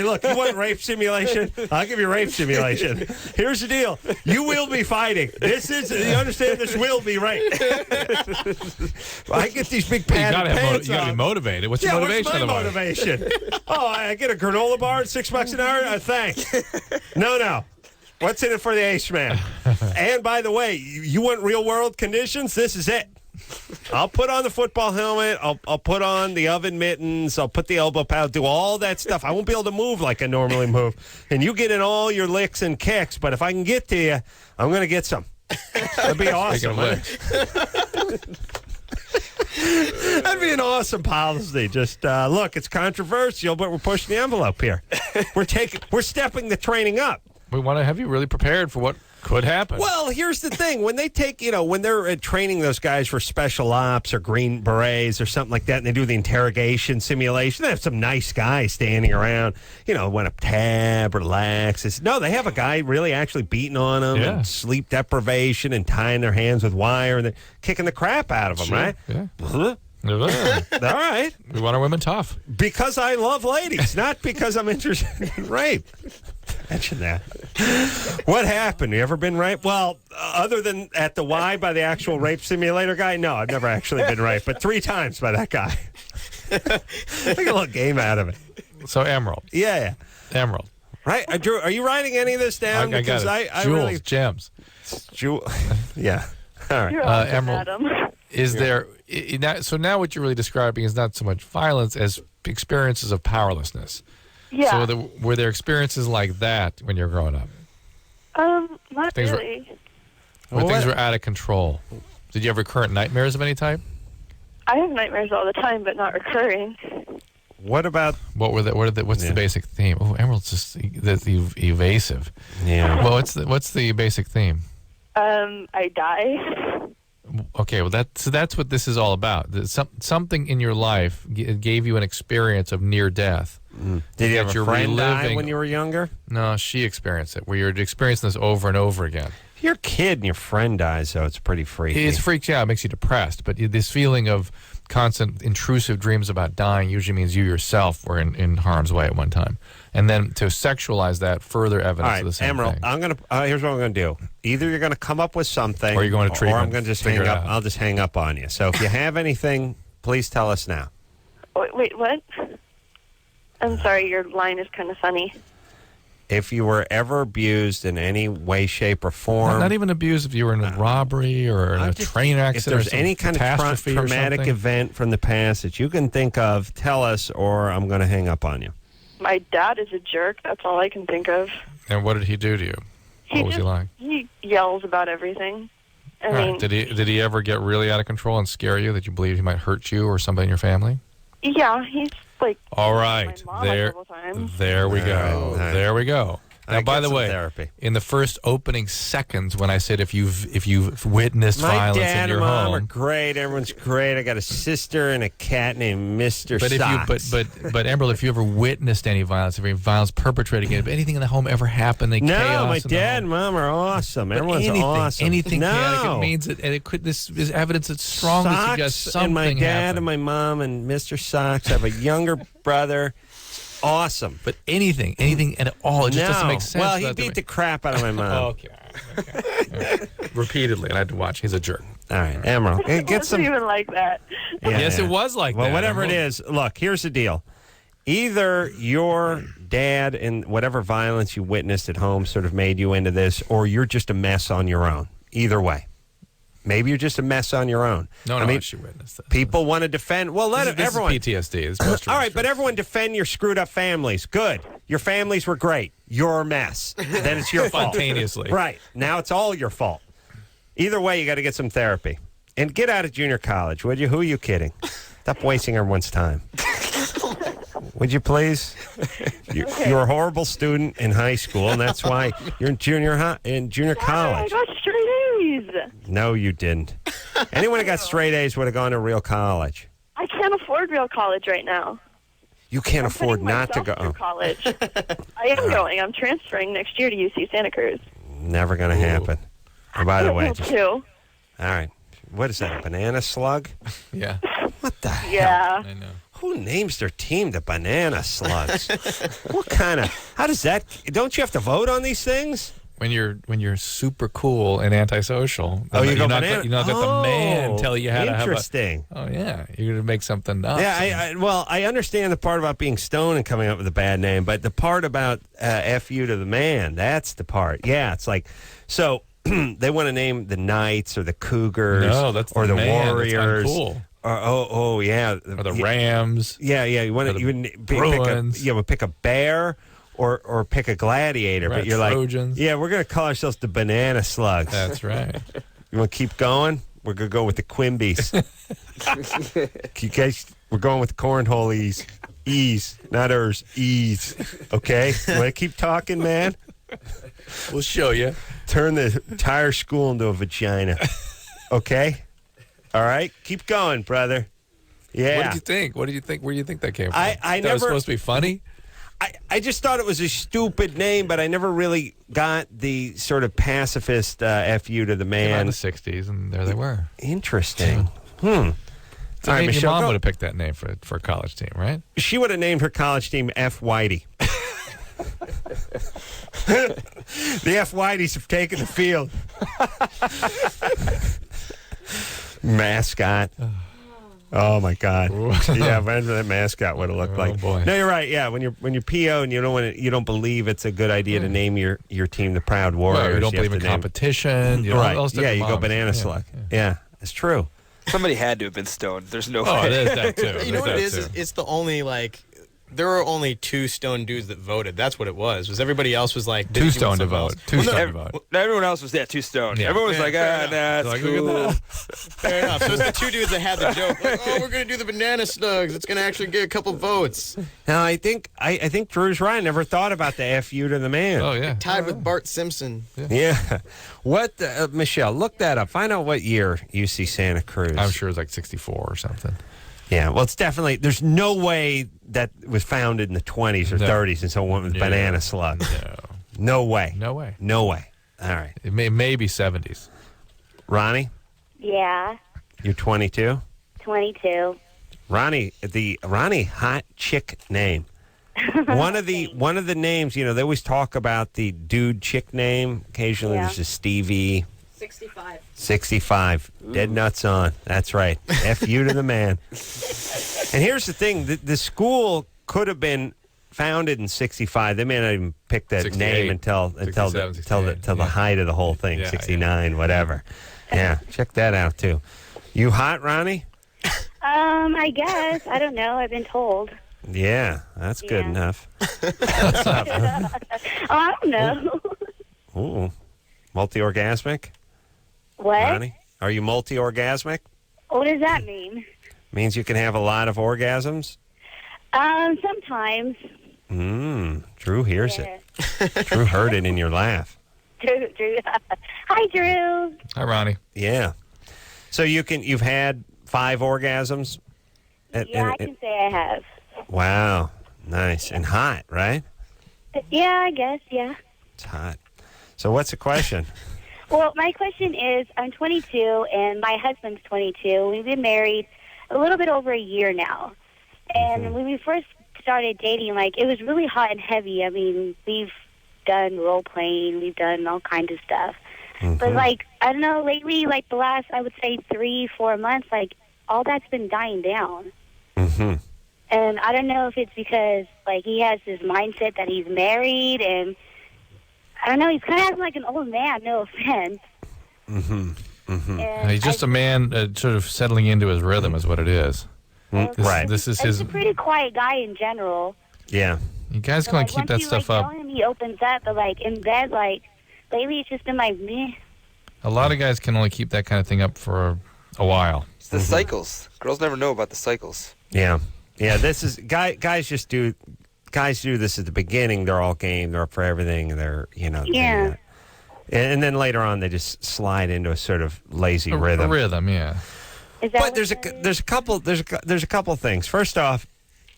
Look, you want rape simulation? I'll give you rape simulation. Here's the deal. You will be fighting. You understand, this will be rape. I get these big padded pants You got to be motivated. What's your motivation? What's my motivation? I get a granola bar at $6 an hour? Thanks. No. What's in it for the ace man? And by the way, you want real world conditions? This is it. I'll put on the football helmet. I'll put on the oven mittens. I'll put the elbow pad. Do all that stuff. I won't be able to move like I normally move. And you get in all your licks and kicks. But if I can get to you, I'm going to get some. That'd be awesome. That'd be an awesome policy. Just look, it's controversial, but we're pushing the envelope here. We're stepping the training up. We want to have you really prepared for what could happen. Well, here's the thing. When they take, when they're training those guys for special ops or green berets or something like that, and they do the interrogation simulation, they have some nice guy standing around, want to tab, relax. No, they have a guy really actually beating on them and sleep deprivation and tying their hands with wire and they're kicking the crap out of them, right? Yeah. All right. We want our women tough. Because I love ladies, not because I'm interested in rape. Mention that. What happened? You ever been raped? Well, other than at the Y by the actual rape simulator guy, no, I've never actually been raped, but 3 times by that guy. Make a little game out of it. So Emerald. Yeah. Emerald. Right? Drew, are you writing any of this down? I got it. I Jewels, really... gems. Yeah. All right. You're awesome, Emerald. Adam. Is there... So now what you're really describing is not so much violence as experiences of powerlessness. Yeah. So were there experiences like that when you were growing up? Not Things really. When things were out of control. Did you have recurrent nightmares of any type? I have nightmares all the time, but not recurring. What about... What's the basic theme? Oh, Emerald's just evasive. Yeah. Well, what's the basic theme? I die. Okay, well that's what this is all about. Something in your life gave you an experience of near death. Did you have a friend die when you were younger? No, she experienced it. Where you're experiencing this over and over again. If you're a kid and your friend dies, though, it's pretty freaky. It's freaked out. It makes you depressed. But this feeling of constant intrusive dreams about dying usually means you yourself were in harm's way at one time. And then to sexualize that, further evidence of the same Emerald, thing. I'm gonna. Here's what I'm going to do. Either you're going to come up with something, or you're going to treatment, or I'm going to just hang up. I'll just hang up on you. So if you have anything, please tell us now. Wait, what? I'm sorry, your line is kind of funny. If you were ever abused in any way, shape, or form. Not even abused if you were in a robbery or in a train accident. If there's any kind of traumatic event from the past that you can think of, tell us, or I'm going to hang up on you. My dad is a jerk. That's all I can think of. And what did he do to you? What was he like? He yells about everything. I mean, did he ever get really out of control and scare you that you believed he might hurt you or somebody in your family? Yeah, he's like. All right, my mom a couple times. there we go. Right. There we go. Now, by the way, therapy. in the first opening seconds, when I said if you've witnessed violence in your home, my dad and home, mom are great. Everyone's great. I got a sister and a cat named Mr. but Socks. but Emerald, if you ever witnessed any violence, if any violence perpetrated, if anything in the home ever happened, no, chaos my in the dad home. and mom are awesome. Everyone's anything, awesome. Anything chaotic, no. it means that, and it could. This is evidence that strongly Socks suggests something and my dad happened. and my mom and Mr. Socks have a younger brother. Awesome. But anything at all, it just doesn't make sense. Well, he beat the crap out of my mom. Okay. Repeatedly, and I had to watch. He's a jerk. All right, Emerald. It wasn't even like that. Yes, it was like that. Well, whatever it Emerald. is, look, here's the deal. Either your dad and whatever violence you witnessed at home sort of made you into this, or you're just a mess on your own. Either way. Maybe you're just a mess on your own. I mean, she witnessed that. People want to defend. Well, let everyone. This is PTSD. It's post-traumatic all right, but everyone defend your screwed up families. Good. Your families were great. You're a mess. Then it's your fault. Spontaneously. Right. Now it's all your fault. Either way, you got to get some therapy. And get out of junior college, would you? Who are you kidding? Stop wasting everyone's time. Would you please? You're a horrible student in high school, and that's why you're in junior college. I got straight A's. No, you didn't. Anyone who got straight A's would have gone to real college. I can't afford real college right now. You can't afford not to go. Through college. I am going. I'm transferring next year to UC Santa Cruz. Never going to happen. And by the way, too. all right. What is that, a banana slug? Yeah. What the hell? Yeah. I know. Who names their team the Banana Slugs? What kind of? How does that? Don't you have to vote on these things? When you're super cool and antisocial, Oh, you you're go not banana. You're not let the man tell you how to have Interesting. Oh yeah, you're going to make something up. Yeah, I understand the part about being stoned and coming up with a bad name, but the part about F you to the man, that's the part. Yeah, it's like, so they want to name the Knights or the Cougars or the Warriors. That's uncool. Oh yeah, Or the Rams. Yeah. You want to pick a bear or pick a gladiator, but you're Trojans. like, yeah, we're gonna call ourselves the Banana Slugs. That's right. You want to keep going? We're gonna go with the Quimbies. You guys, we're going with the cornhole ease, not ours, ease. Okay, you want to keep talking, man? We'll show you. Turn the entire school into a vagina. Okay. All right, keep going, brother. Yeah. What did you think? Where do you think that came from? I That never was supposed to be funny. I just thought it was a stupid name, but I never really got the sort of pacifist F you to the man. In the 60s, and there they were. Interesting. So All right, maybe Michelle, your mom would have picked that name for a college team, right? She would have named her college team F. Whitey. The F. Whiteys have taken the field. Mascot. Oh my God! Yeah, imagine that mascot would have looked like. Boy. No, you're right. Yeah, when you're PO and you don't believe it's a good idea to name your team the Proud Warriors. Well, you don't believe in competition. You know, right? Yeah, you go Banana Slug. Yeah, it's true. Somebody had to have been stoned. There's no way. Oh, there's that too. You know what it There's is? that too. It's the only there were only 2 stoned dudes that voted. That's what it was. Was everybody else was like Too didn't do stoned to something vote. else. Too Well, no, stoned to vote. No, everyone else was too stoned. Yeah. Everyone was like, fair nah, it's Like, look cool. at that. Fair enough. So it's the 2 dudes that had the joke. Like, oh, we're gonna do the banana slugs. It's gonna actually get a couple votes. Now I think Drew's right. I never thought about the F you to the man. Oh yeah. Tied with Bart Simpson. Yeah. What, Michelle? Look that up. Find out what year UC Santa Cruz. I'm sure it was like 64 or something. Yeah, well, it's definitely, there's no way that was founded in the 20s or 30s and someone went with Banana Slug. No way. No way. No way. All right. It may be 70s. Ronnie, Yeah, you're 22? 22. Ronnie, hot chick name. One of the names, they always talk about the dude chick name. Occasionally Yeah. there's a Stevie. 65. 65. Dead nuts on. That's right. F you to the man. And here's the thing. The school could have been founded in 65. They may not even pick that 68, name until the 68, height of the whole thing, Yeah, 69, whatever. Yeah, check that out, too. You hot, Ronnie? I guess. I don't know. I've been told. Yeah, that's good Yeah. enough. I don't know. Ooh. Multi-orgasmic? What? Ronnie? Are you multi-orgasmic? What does that mean? Means you can have a lot of orgasms? Sometimes. Drew hears it. Drew heard it in your laugh. Drew. Hi, Drew. Hi, Ronnie. Yeah. So you've had 5 orgasms? I can say I have. Wow. Nice. And hot, right? Yeah, I guess, yeah. It's hot. So what's the question? Well, my question is, I'm 22, and my husband's 22. We've been married a little bit over a year now. And when we first started dating, like, it was really hot and heavy. I mean, we've done role-playing. We've done all kinds of stuff. But, like, I don't know, lately, like, the last, I would say, 3-4 months, like, all that's been dying down. And I don't know if it's because, like, he has this mindset that he's married, and I don't know, he's kind of acting like an old man, no offense. He's just a man sort of settling into his rhythm is what it is. Right. This is He's a pretty quiet guy in general. Yeah. You guys So, can like, keep that once stuff you, like, up. tell him, he opens up, but, like, in bed, like, lately it's just been like, meh. A lot of guys can only keep that kind of thing up for a while. It's the cycles. Girls never know about the cycles. Yeah. Yeah, this is guys do this at the beginning. They're all game. They're up for everything. They're, Yeah. and then later on they just slide into a sort of lazy rhythm. A rhythm, yeah. Is that But there's a couple things. First off,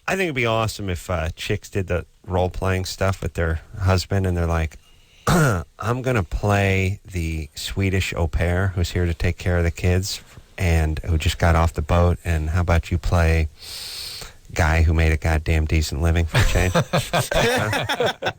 I think it'd be awesome if chicks did the role playing stuff with their husband, and they're like, I'm gonna play the Swedish au pair who's here to take care of the kids and who just got off the boat, and how about you play guy who made a goddamn decent living for a change?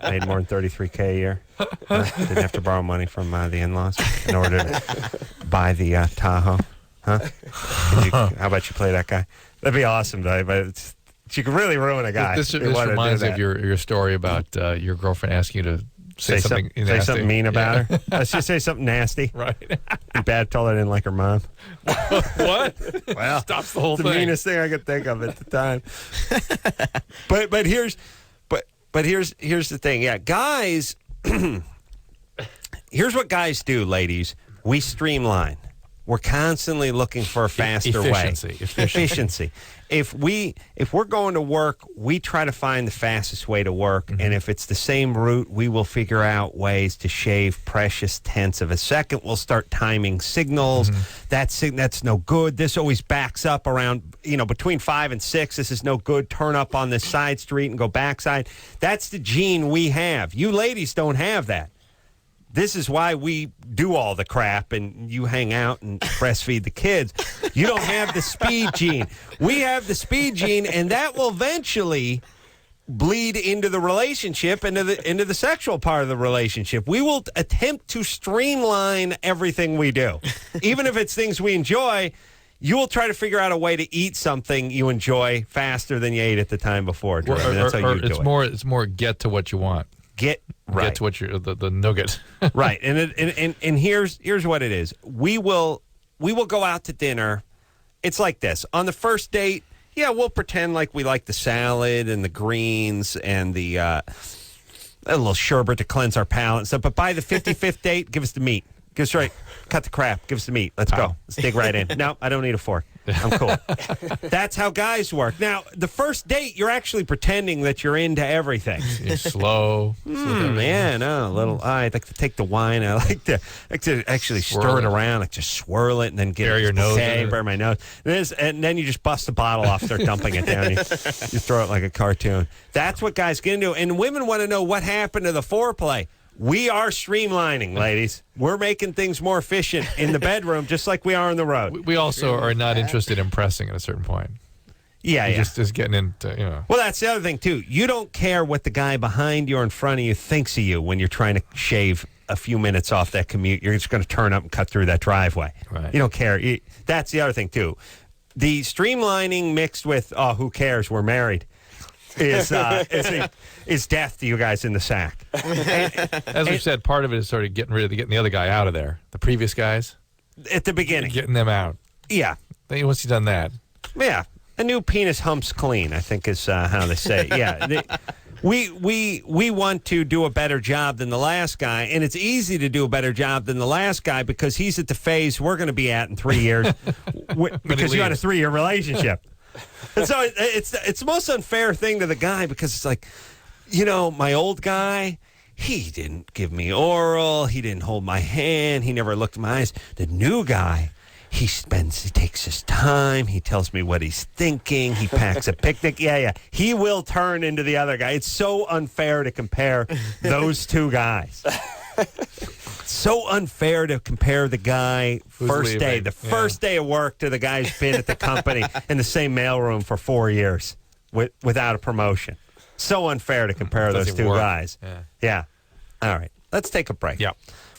Made more than $33K a year. Didn't have to borrow money from the in-laws in order to buy the Tahoe. Huh? How about you play that guy? That'd be awesome, though. But you could really ruin a guy. This reminds me of your story about your girlfriend asking you to say something nasty. Say something mean about her. Let's just say something nasty. Right. Bad told her I didn't like her mom. What? Well, stops the whole it's thing. the meanest thing I could think of at the time. but here's the thing. Yeah, guys. Here's what guys do, ladies. We streamline. We're constantly looking for a faster way. Efficiency. If we're going to work, we try to find the fastest way to work, and if it's the same route, we will figure out ways to shave precious tenths of a second. We'll start timing signals. That's no good. This always backs up around, between 5 and 6. This is no good. Turn up on this side street and go backside. That's the gene we have. You ladies don't have that. This is why we do all the crap and you hang out and breastfeed the kids. You don't have the speed gene. We have the speed gene, and that will eventually bleed into the relationship, into the sexual part of the relationship. We will attempt to streamline everything we do. Even if it's things we enjoy, you will try to figure out a way to eat something you enjoy faster than you ate it the time before. That's how you do it. It's more get to what you want. Get to what you're the nugget. Right, and here's what it is. We will go out to dinner. It's like this. On the first date, yeah, we'll pretend like we like the salad and the greens and the a little sherbet to cleanse our palate and stuff. But by the 55th date, give us the meat. Give us cut the crap. Give us the meat. Let's go. Let's dig right in. No, I don't need a fork. I'm cool. That's how guys work. Now, the first date, you're actually pretending that you're into everything. You're slow. Yeah, no, a little. I like to take the wine. I like to actually stir it around, like just swirl it, and then get your nose. Burn my nose. And then you just bust the bottle off, start dumping it down. You throw it like a cartoon. That's what guys get into. And women want to know what happened to the foreplay. We are streamlining, ladies. We're making things more efficient in the bedroom, just like we are on the road. We also are not interested in pressing at a certain point. Yeah, Just getting into, Well, that's the other thing, too. You don't care what the guy behind you or in front of you thinks of you when you're trying to shave a few minutes off that commute. You're just going to turn up and cut through that driveway. Right. You don't care. That's the other thing, too. The streamlining mixed with, who cares, we're married, is death to you guys in the sack. As we've said, part of it is sort of getting the other guy out of there. The previous guys. At the beginning. Getting them out. Yeah. Once you've done that. Yeah. A new penis humps clean, I think is how they say it. Yeah. We want to do a better job than the last guy, and it's easy to do a better job than the last guy because he's at the phase we're going to be at in 3 years because you had a 3-year relationship. And so it's the most unfair thing to the guy because it's like, my old guy, he didn't give me oral. He didn't hold my hand. He never looked in my eyes. The new guy, he takes his time. He tells me what he's thinking. He packs a picnic. Yeah. He will turn into the other guy. It's so unfair to compare those two guys. So unfair to compare the guy first day of work to the guy who's been at the company in the same mailroom for 4 years without a promotion. So unfair to compare those two guys. Yeah. All right. Let's take a break. Yeah.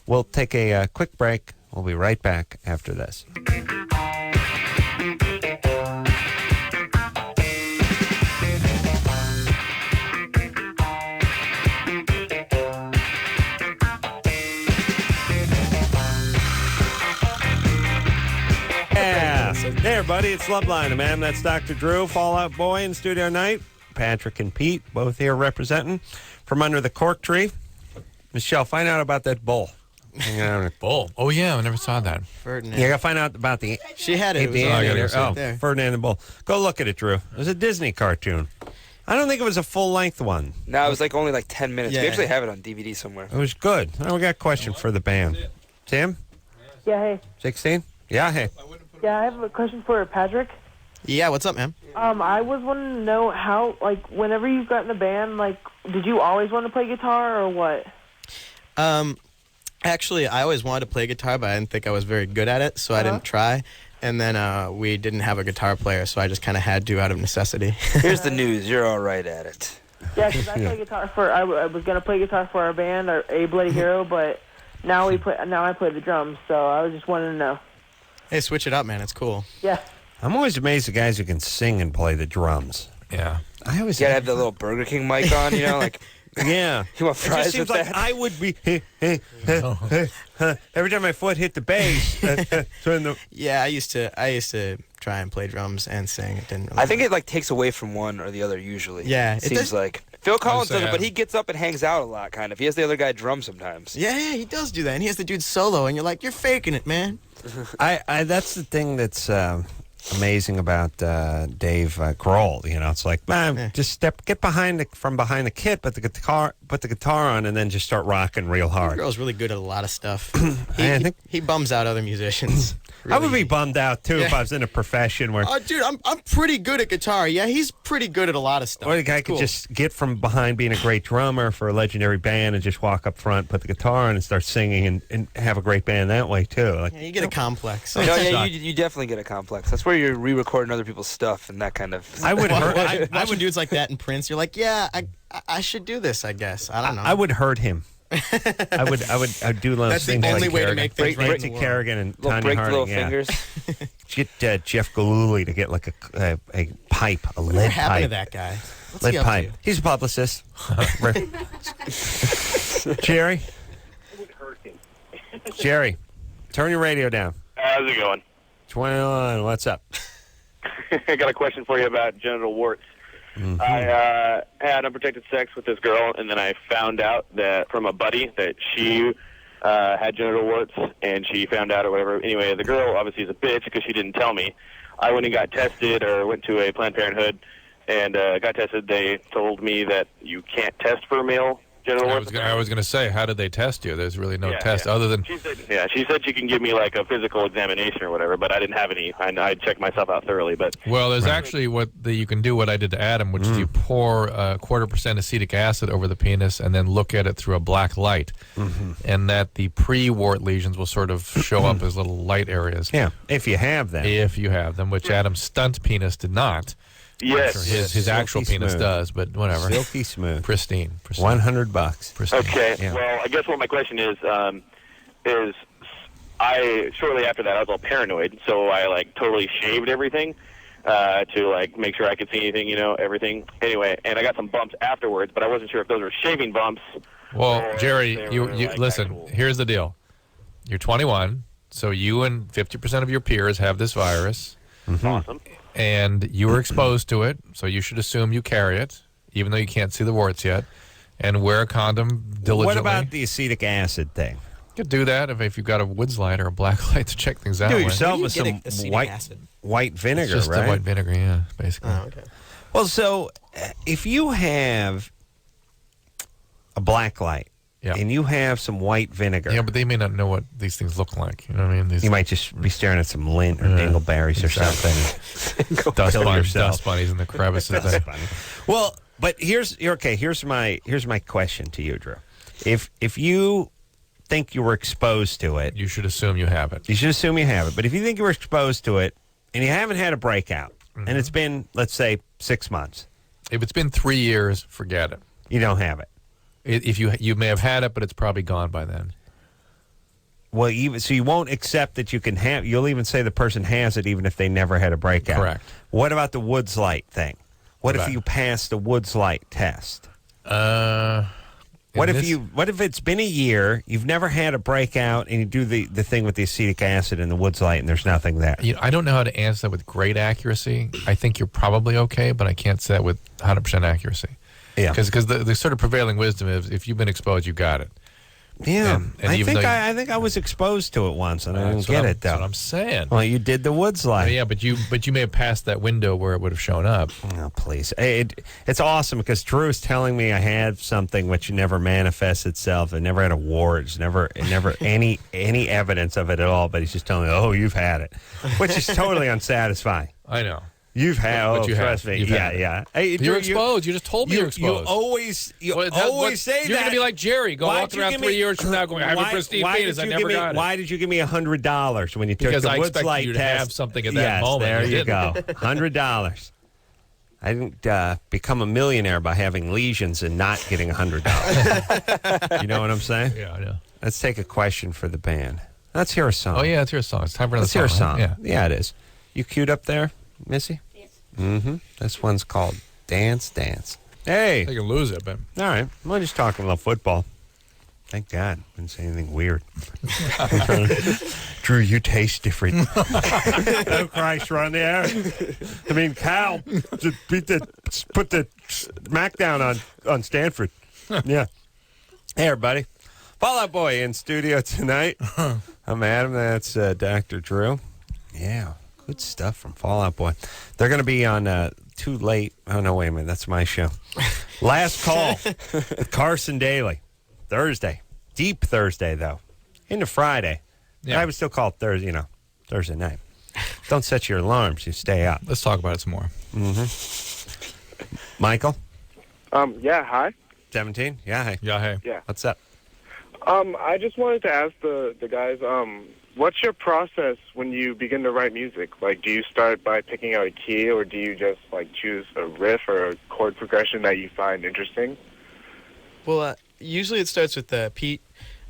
We'll take a quick break. We'll be right back after this. Hey, everybody, it's Loveline, man. That's Dr. Drew, Fallout Boy, in studio tonight. Patrick and Pete, both here representing from under the cork tree. Michelle, find out about that bull. Bull? Oh, yeah, I never saw that. Ferdinand. You got to find out about the... She had it. Ferdinand the bull. Go look at it, Drew. It was a Disney cartoon. I don't think it was a full-length one. No, it was only 10 minutes. Yeah. We actually have it on DVD somewhere. It was good. Now we got a question for the band. Tim? Yeah, hey. 16? Yeah, hey. Yeah, I have a question for Patrick. Yeah, what's up, man? I was wanting to know how, whenever you got in the band, did you always want to play guitar or what? Actually, I always wanted to play guitar, but I didn't think I was very good at it, so I didn't try. And then we didn't have a guitar player, so I just kind of had to out of necessity. Here's the news. You're all right at it. Yeah, because I play guitar I was going to play guitar for our band, A Bloody Hero, but now I play the drums, so I was just wanting to know. Hey, switch it up, man. It's cool. Yeah. I'm always amazed at guys who can sing and play the drums. Yeah. I always gotta have the little Burger King mic on, Yeah. You want fries it just seems with like that? I would be every time my foot hit the bass. Yeah, I used to try and play drums and sing. It didn't really I think it takes away from one or the other usually. Yeah, it seems like. Phil Collins does it, but Adam. he gets up and hangs out a lot, kind of. He has the other guy drum sometimes. Yeah, he does do that. And he has the dude solo, and you're like, you're faking it, man. I that's the thing that's amazing about Dave Grohl. It's like, man, just get from behind the kit, put the guitar on, and then just start rocking real hard. Grohl's really good at a lot of stuff. I think he bums out other musicians. Really. I would be bummed out too if I was in a profession where. Oh, dude, I'm pretty good at guitar. Yeah, he's pretty good at a lot of stuff. Or the guy could just get from behind being a great drummer for a legendary band and just walk up front, put the guitar on, and start singing and have a great band that way too. Yeah, you get a complex. You definitely get a complex. That's where you're re-recording other people's stuff and that kind of. I would hurt. Watching dudes like that in Prince, you're like, yeah, I should do this. I guess I don't know. I would hurt him. I'd do those That's things. the only like way to make things right. Nancy Kerrigan and Tanya break Harding. little fingers. Get Jeff Galooly to get like a pipe, a lead What happened pipe. to that guy? What's Lead he up pipe. to? He's a publicist. Jerry. Jerry, turn your radio down. How's it going? 21. What's up? I got a question for you about genital warts. Mm-hmm. I had unprotected sex with this girl, and then I found out that from a buddy that she had genital warts, and she found out or whatever. Anyway, the girl obviously is a bitch because she didn't tell me. I went and got tested or went to a Planned Parenthood and got tested. They told me that you can't test for male genital warts. I was going to say, how did they test you? There's really no test other than... She said she can give me like a physical examination or whatever, but I didn't have any. I checked myself out thoroughly. But well, there's actually you can do what I did to Adam, which is you pour 0.25% acetic acid over the penis and then look at it through a black light, and that the pre-wart lesions will sort of show up as little light areas. Yeah, if you have them. If you have them, which Adam's stunt penis did not. Yes. Sure his actual penis smooth. does, but whatever. Silky smooth. Pristine. $100. Pristine. Okay. Yeah. Well, I guess what my question is I shortly after that I was all paranoid, so I like totally shaved everything to like make sure I could see anything, everything. Anyway, and I got some bumps afterwards, but I wasn't sure if those were shaving bumps. Well, Jerry, they you were, like, listen. actual... Here's the deal. You're 21, so you and 50% of your peers have this virus. Awesome. And you were exposed to it, so you should assume you carry it, even though you can't see the warts yet. And wear a condom diligently. What about the acetic acid thing? You could do that if you've got a woods light or a black light to check things out. Do with. yourself with some white vinegar, it's just right? white vinegar, yeah, basically. Oh, okay. Well, so if you have a black light, and you have some white vinegar. Yeah, but they may not know what these things look like. You know what I mean? You might just be staring at some lint or dingleberries or something. Dust bunnies in the crevices. Dust bunny. Well, but here's my question to you, Drew. If you think you were exposed to it, you should assume you have it. You should assume you have it. But if you think you were exposed to it and you haven't had a breakout, and it's been, let's say, 6 months. If it's been 3 years, forget it. You don't have it. If you may have had it, but it's probably gone by then. Well, so you won't accept that you can have. You'll even say the person has it, even if they never had a breakout. Correct. What about the Woods Light thing? What if you pass the Woods Light test? What if it's been a year, you've never had a breakout, and you do the thing with the acetic acid and the Woods Light, and there's nothing there? I don't know how to answer that with great accuracy. I think you're probably okay, but I can't say that with 100% accuracy. Yeah, because the sort of prevailing wisdom is if you've been exposed, you got it. Yeah, I think I was exposed to it once, and I didn't get it, though. That's what I'm saying. Well, you did the Woods Light. Yeah, but you may have passed that window where it would have shown up. Oh, please. It's awesome because Drew is telling me I had something which never manifests itself. It never had awards, never any evidence of it at all, but he's just telling me, oh, you've had it, which is totally unsatisfying. I know. You've had, trust me. Yeah. Hey, you're exposed. You just told me you're exposed. You always say that. You're going to be like Jerry. Go walk around 3 years from now going, I have a pristine penis. I never got it. Why did you give me $100 when you took the Woods Light test? You to have something at that moment. There you go. $100. I didn't become a millionaire by having lesions and not getting $100. You know what I'm saying? Yeah, I know. Let's take a question for the band. Let's hear a song. Oh, yeah, let's hear a song. It's time for another song. Let's hear a song. Right? Yeah, it is. You queued up there, Missy? Yes. Mm-hmm. This one's called Dance Dance. Hey. I can lose it, but... All right. We're just talking about football. Thank God. Didn't say anything weird. Drew, you taste different. Oh, Christ, we're on the air. I mean, Cal just put the smackdown on Stanford. Yeah. Hey, everybody. Fall Out Boy in studio tonight. I'm Adam. That's Dr. Drew. Yeah. Good stuff from Fall Out Boy. They're going to be on Too Late. Oh, no, wait a minute. That's my show. Last Call with Carson Daly. Thursday. Deep Thursday, though. Into Friday. Yeah. I would still call it Thursday, Thursday night. Don't set your alarms. You stay up. Let's talk about it some more. Mm-hmm. Michael? Yeah, hi. 17? Yeah, hey. Yeah, hey. Yeah. What's up? I just wanted to ask the guys, what's your process when you begin to write music? Like, do you start by picking out a key, or do you just, choose a riff or a chord progression that you find interesting? Well, usually it starts with Pete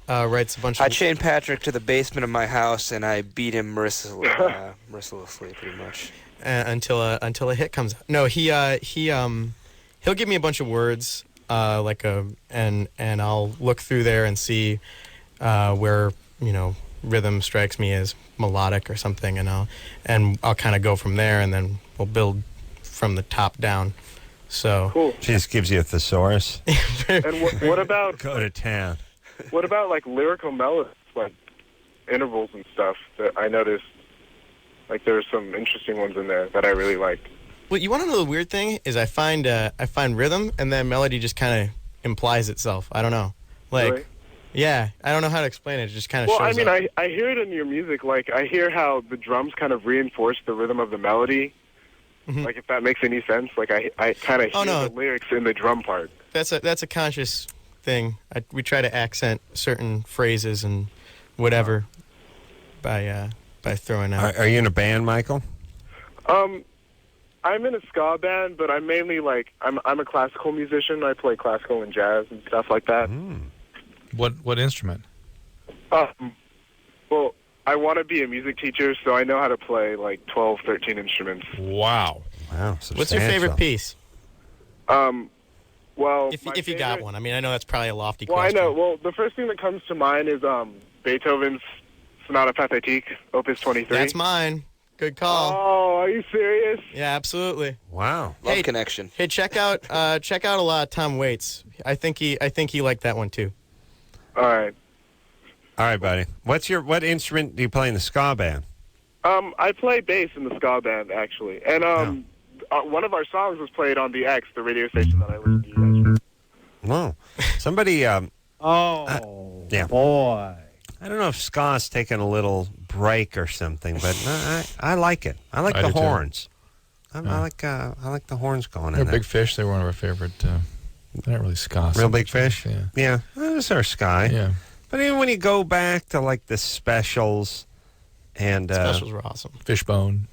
writes a bunch of... I chain Patrick to the basement of my house, and I beat him mercilessly, pretty much. Until a hit comes out. No, he'll give me a bunch of words, and I'll look through there and see where, rhythm strikes me as melodic or something, and I'll kind of go from there, and then we'll build from the top down. So cool. She just gives you a thesaurus. And what about go to town? What about lyrical melodies, intervals and stuff? That I noticed, there's some interesting ones in there that I really like. Well, you want to know the weird thing is I find rhythm and then melody just kind of implies itself. I don't know, really? Yeah, I don't know how to explain it. It just kind of shows up. I hear it in your music. I hear how the drums kind of reinforce the rhythm of the melody. Mm-hmm. If that makes any sense. I kind of hear the lyrics in the drum part. That's a conscious thing. We try to accent certain phrases and whatever by throwing out. Are you in a band, Michael? I'm in a ska band, but I'm mainly I'm a classical musician. I play classical and jazz and stuff like that. Mm. What instrument? Well, I want to be a music teacher, so I know how to play 12, 13 instruments. Wow. What's your favorite piece? Well, if you got one. I mean, I know that's probably a lofty question. question. I know. Well, the first thing that comes to mind is Beethoven's Sonata Pathétique, Opus 23. That's mine. Good call. Oh, are you serious? Yeah, absolutely. Wow. Love connection. Hey, check out a lot of Tom Waits. I think he liked that one too. All right. All right, buddy. What instrument do you play in the ska band? I play bass in the ska band, actually. And one of our songs was played on the X, the radio station that I listen to you guys Well, somebody. Yeah. Boy. I don't know if Scott's taking a little break or something, but I like it. I like the horns. I like the horns going in there. Big Fish, they were one of our favorite. They're not really ska. Real Big Fish? Yeah. Those are ska. Yeah. But even when you go back to like the specials and... specials were awesome. Fishbone.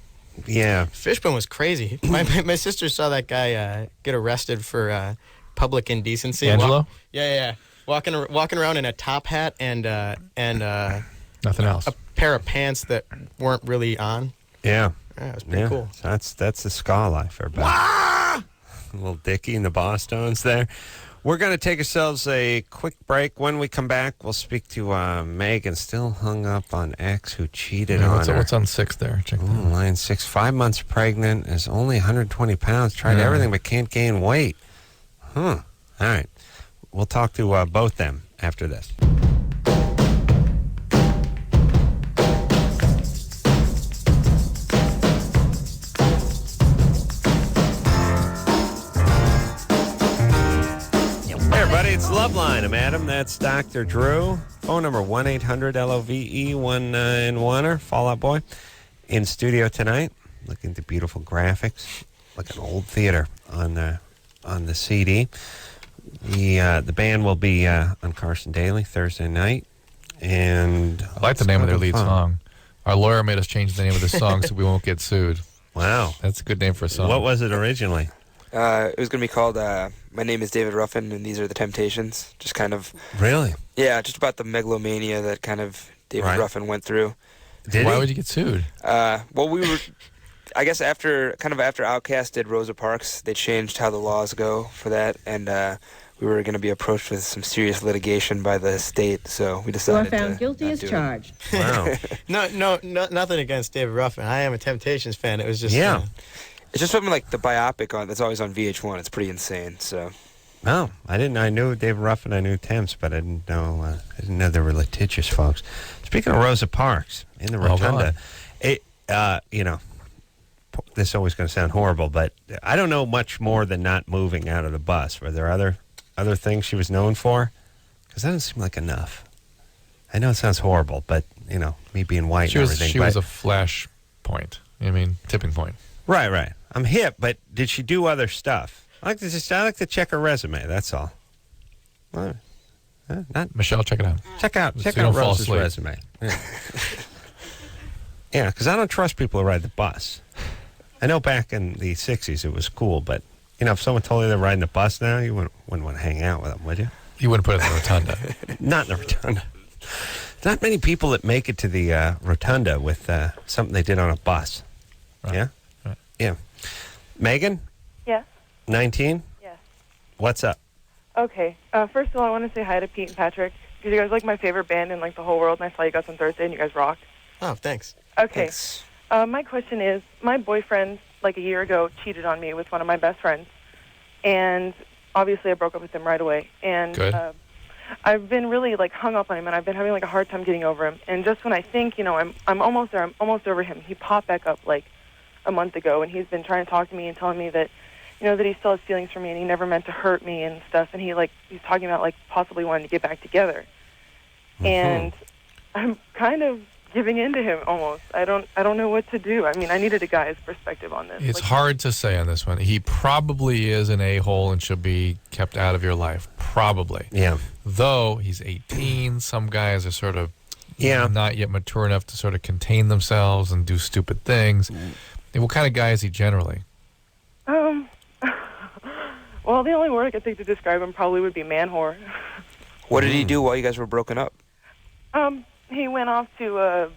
Yeah. Fishbone was crazy. My sister saw that guy get arrested for public indecency. Angelo? Yeah. Walking around in a top hat and nothing else. A pair of pants that weren't really on. Yeah. It was pretty cool. So that's the ska life, everybody. Little Dickie and the Bosstones there. We're going to take ourselves a quick break. When we come back, we'll speak to Megan, still hung up on ex who cheated on her. What's on 6 there? Check that out. Line 6, 5 months pregnant, is only 120 pounds, tried everything but can't gain weight. All right. We'll talk to both them after this. It's Loveline. I'm Adam. That's Dr. Drew. Phone number 1-800-LOVE-191er. Fallout Boy. In studio tonight. Looking at the beautiful graphics. Like an old theater on the CD. The band will be on Carson Daly Thursday night. And I like the name of their lead song. Our lawyer made us change the name of the song so we won't get sued. Wow. That's a good name for a song. What was it originally? It was going to be called My Name is David Ruffin, and These Are the Temptations. Just kind of... Really? Yeah, just about the megalomania that kind of David Ruffin went through. Why would you get sued? Well, we were... I guess after Outkast did Rosa Parks, they changed how the laws go for that, and we were going to be approached with some serious litigation by the state, so we decided You are found guilty as charged. Wow. No, nothing against David Ruffin. I am a Temptations fan. It was just... It's just something like the biopic that's always on VH1. It's pretty insane. So, no, I didn't. I knew David Ruffin. I knew Temps, but I didn't know. They were litigious folks. Speaking of Rosa Parks in the Rotunda, this is always going to sound horrible, but I don't know much more than not moving out of the bus. Were there other things she was known for? Because that doesn't seem like enough. I know it sounds horrible, but me being white and everything. She was a flash point. Tipping point. Right. I'm hip, but did she do other stuff? I like to check her resume. That's all. Not Michelle. Check it out. Check out Rose's resume. Yeah, because I don't trust people who ride the bus. I know back in the '60s it was cool, but if someone told you they're riding the bus now, you wouldn't want to hang out with them, would you? You wouldn't put it in the rotunda. Not in the rotunda. Not many people that make it to the rotunda with something they did on a bus. Right. Yeah. Yeah. Megan? Yes. 19? Yes. What's up? Okay. First of all, I want to say hi to Pete and Patrick, because you guys are like my favorite band in the whole world, and I saw you guys on Thursday, and you guys rock. Oh, thanks. Okay. Thanks. My question is, my boyfriend, a year ago, cheated on me with one of my best friends, and obviously I broke up with him right away. And Good. I've been really hung up on him, and I've been having a hard time getting over him. And just when I think, I'm almost there, I'm almost over him, he popped back up a month ago, and he's been trying to talk to me and telling me that, that he still has feelings for me and he never meant to hurt me and stuff. And he's talking about possibly wanting to get back together. Mm-hmm. And I'm kind of giving in to him almost. I don't know what to do. I needed a guy's perspective on this. It's hard to say on this one. He probably is an a-hole and should be kept out of your life. Probably. Yeah. Though he's 18, some guys are sort of not yet mature enough to sort of contain themselves and do stupid things. What kind of guy is he generally? Well, the only word I could think to describe him probably would be man whore. What did he do while you guys were broken up? He went off to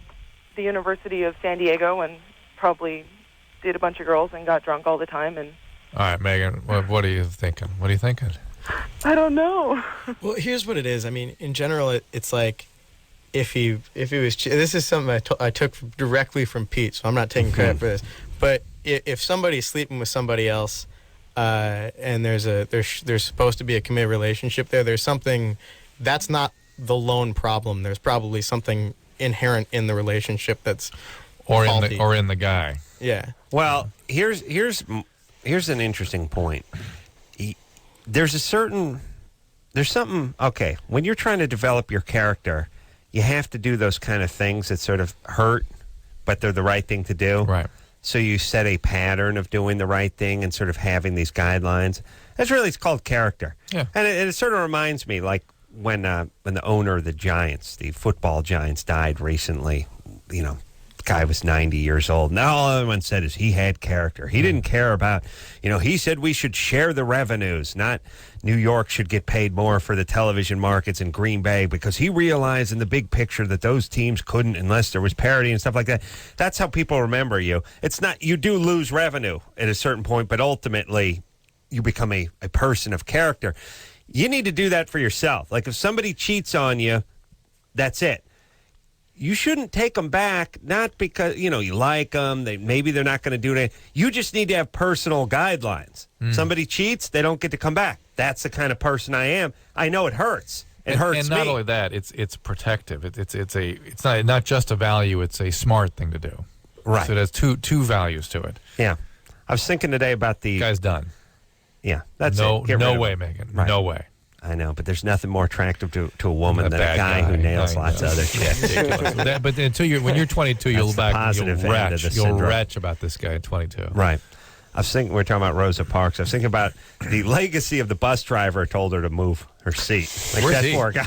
the University of San Diego and probably did a bunch of girls and got drunk all the time. And all right, Megan, what are you thinking? What are you thinking? I don't know. Well, here's what it is. In general, it's like if he was. This is something I took directly from Pete, so I'm not taking credit for this. But if somebody's sleeping with somebody else, and there's supposed to be a committed relationship there's something that's not the lone problem. There's probably something inherent in the relationship that's faulty. in the guy. Yeah. Well, here's an interesting point. There's a certain there's something, okay, when you're trying to develop your character, you have to do those kind of things that sort of hurt, but they're the right thing to do. Right. So you set a pattern of doing the right thing and sort of having these guidelines. It's called character. Yeah. And it sort of reminds me, like, when the owner of the Giants, the football Giants, died recently, you know, the guy was 90 years old. And all everyone said is he had character. He didn't care about, you know, he said we should share the revenues, not New York should get paid more for the television markets in Green Bay, because he realized in the big picture that those teams couldn't unless there was parity and stuff like that. That's how people remember you. It's not, you do lose revenue at a certain point, but ultimately you become a person of character. You need to do that for yourself. Like, if somebody cheats on you, that's it. You shouldn't take them back, not because, you know, you like them, maybe they're not going to do it. You just need to have personal guidelines. Somebody cheats, they don't get to come back. That's the kind of person I am. I know it hurts. It hurts me. And not only that, it's protective. It's not just a value, it's a smart thing to do. Right. So it has two values to it. Yeah. I was thinking today about the... Guy's done. Yeah, that's no, it. No way, Megan. Right. No way. I know, but there's nothing more attractive to a woman than a guy who nails lots of other chicks. Yeah, but when you're 22, you'll look back and you'll retch about this guy at 22. Right. I was thinking, we're talking about Rosa Parks. I was thinking about the legacy of the bus driver told her to move her seat. Like, where's that he? Poor guy.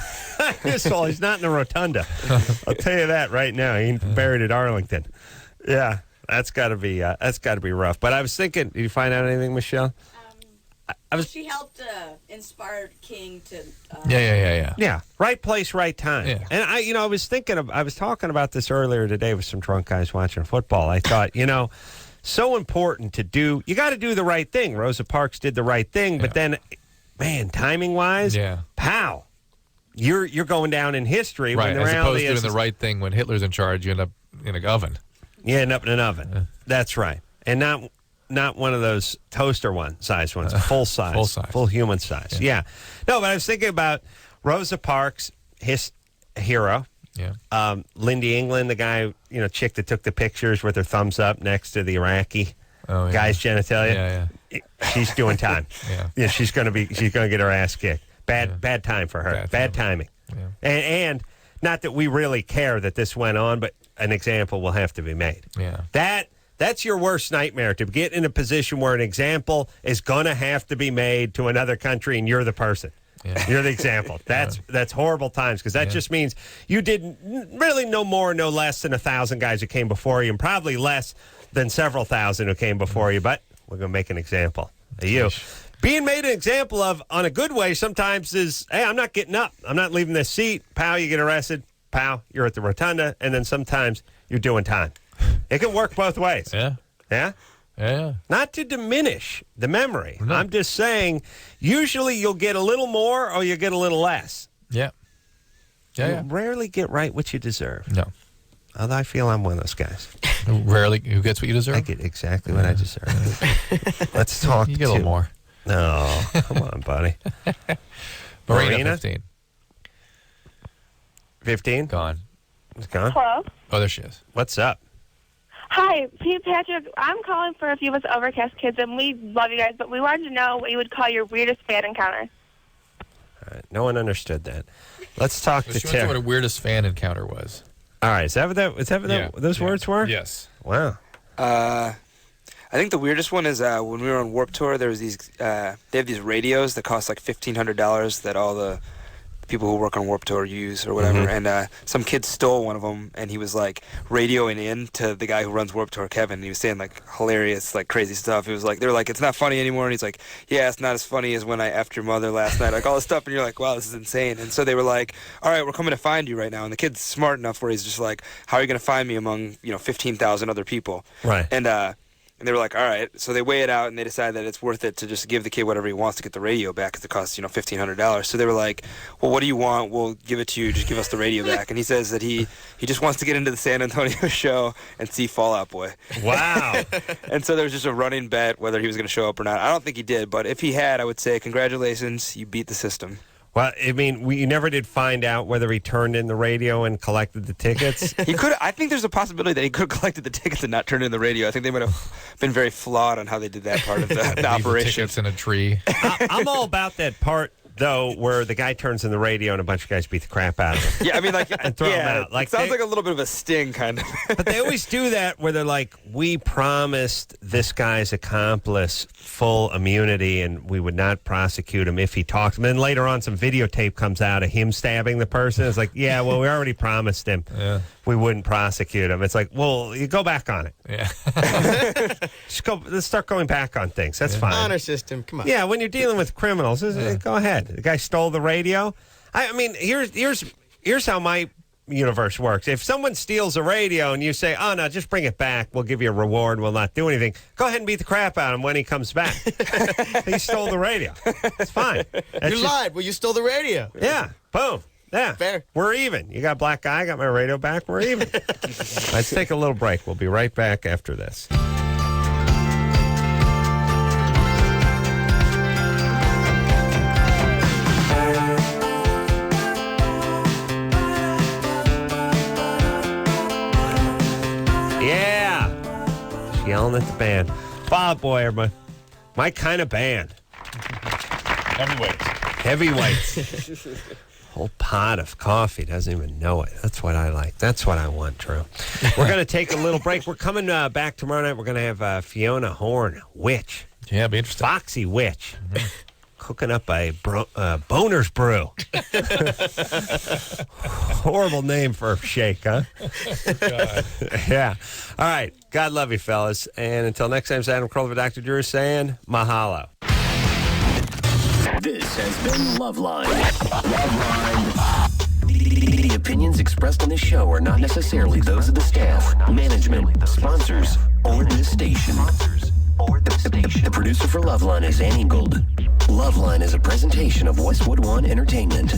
He's not in the rotunda. I'll tell you that right now. He ain't buried at Arlington. Yeah, that's got to be rough. But I was thinking, did you find out anything, Michelle? She helped inspire King to. Yeah. Right place, right time. Yeah. And I was talking about this earlier today with some drunk guys watching football. I thought, so important to do. You got to do the right thing. Rosa Parks did the right thing, but then, man, timing wise, pow, you're going down in history. Right. When the As reality opposed to doing the right thing when Hitler's in charge, you end up in an oven. You end up in an oven. That's right, and not one of those toaster size ones, full size, full human size. Yeah. No, but I was thinking about Rosa Parks, his hero. Yeah. Lindy England, the guy, chick that took the pictures with her thumbs up next to the Iraqi guy's genitalia. Yeah. She's doing time. Yeah. She's gonna get her ass kicked. Bad time for her. Bad timing. Yeah. And not that we really care that this went on, but an example will have to be made. Yeah. That's your worst nightmare, to get in a position where an example is going to have to be made to another country and you're the person. Yeah. You're the example. That's horrible times, because that just means you did really no more, no less than 1,000 guys who came before you, and probably less than several thousand who came before you, but we're going to make an example of you. Being made an example of, on a good way, sometimes is, hey, I'm not getting up. I'm not leaving this seat. Pow, you get arrested. Pow, you're at the rotunda. And then sometimes you're doing time. It can work both ways. Yeah. Yeah? Yeah. Not to diminish the memory. No. I'm just saying, usually you'll get a little more or you'll get a little less. Yeah. Yeah. You rarely get right what you deserve. No. Although I feel I'm one of those guys. Rarely. Who gets what you deserve? I get exactly what I deserve. Let's talk. You get a little more. No. Come on, buddy. Marina? 15. 15? Gone. It's gone? Hello? Oh, there she is. What's up? Hi, Pete Patrick. I'm calling for a few of us Overcast kids, and we love you guys, but we wanted to know what you would call your weirdest fan encounter. All right. No one understood that. Let's talk to She wants to Terry. know what her weirdest fan encounter was. All right. Is that what those words were? Yes. Wow. I think the weirdest one is when we were on Warped Tour, there was these, they have these radios that cost like $1,500 that all the people who work on Warped Tour use or whatever, and some kid stole one of them, and he was like radioing in to the guy who runs Warped Tour, Kevin, and he was saying like hilarious, like crazy stuff. It was like, they were like, it's not funny anymore, and he's like, yeah, it's not as funny as when I effed your mother last night, like all this stuff, and you're like, wow, this is insane. And so they were like, all right, we're coming to find you right now, and the kid's smart enough where he's just like, how are you going to find me among 15,000 other people? Right. And they were like, all right. So they weigh it out, and they decide that it's worth it to just give the kid whatever he wants to get the radio back, because it costs, $1,500. So they were like, well, what do you want? We'll give it to you. Just give us the radio back. And he says that he just wants to get into the San Antonio show and see Fall Out Boy. Wow. And so there was just a running bet whether he was going to show up or not. I don't think he did, but if he had, I would say, congratulations, you beat the system. Well, I mean, we never did find out whether he turned in the radio and collected the tickets. He could. I think there's a possibility that he could have collected the tickets and not turned in the radio. I think they might have been very flawed on how they did that part of the operation. The tickets in a tree. I'm all about that part though, where the guy turns on the radio and a bunch of guys beat the crap out of him. Yeah, I mean, like, and throw him out. Like, it sounds like a little bit of a sting, kind of. But they always do that where they're like, we promised this guy's accomplice full immunity and we would not prosecute him if he talked. And then later on, some videotape comes out of him stabbing the person. It's like, yeah, well, we already promised him we wouldn't prosecute him. It's like, well, you go back on it. Yeah. Let's start going back on things. That's fine. Honor system. Come on. Yeah, when you're dealing with criminals, go ahead. The guy stole the radio. I mean, here's how my universe works. If someone steals a radio and you say, oh, no, just bring it back. We'll give you a reward. We'll not do anything. Go ahead and beat the crap out of him when he comes back. He stole the radio. It's fine. You lied. Well, you stole the radio. Yeah. Boom. Yeah. Fair. We're even. You got a black guy. I got my radio back. We're even. Let's take a little break. We'll be right back after this. Yeah. Just yelling at the band. Bob Boy, everybody. My kind of band. Heavyweights. Whole pot of coffee, doesn't even know it. That's what I like. That's what I want, Drew. We're going to take a little break. We're coming back tomorrow night. We're going to have Fiona Horn, witch. Yeah, it'll be interesting. Foxy witch. Cooking up a boner's brew. Horrible name for a shake, huh? God. Yeah. All right. God love you, fellas. And until next time, it's Adam Carolla, Dr. Drew saying mahalo. This has been Loveline. The opinions expressed on this show are not necessarily those of the staff, management, sponsors, or this station. The producer for Loveline is Annie Gold. Loveline is a presentation of Westwood One Entertainment.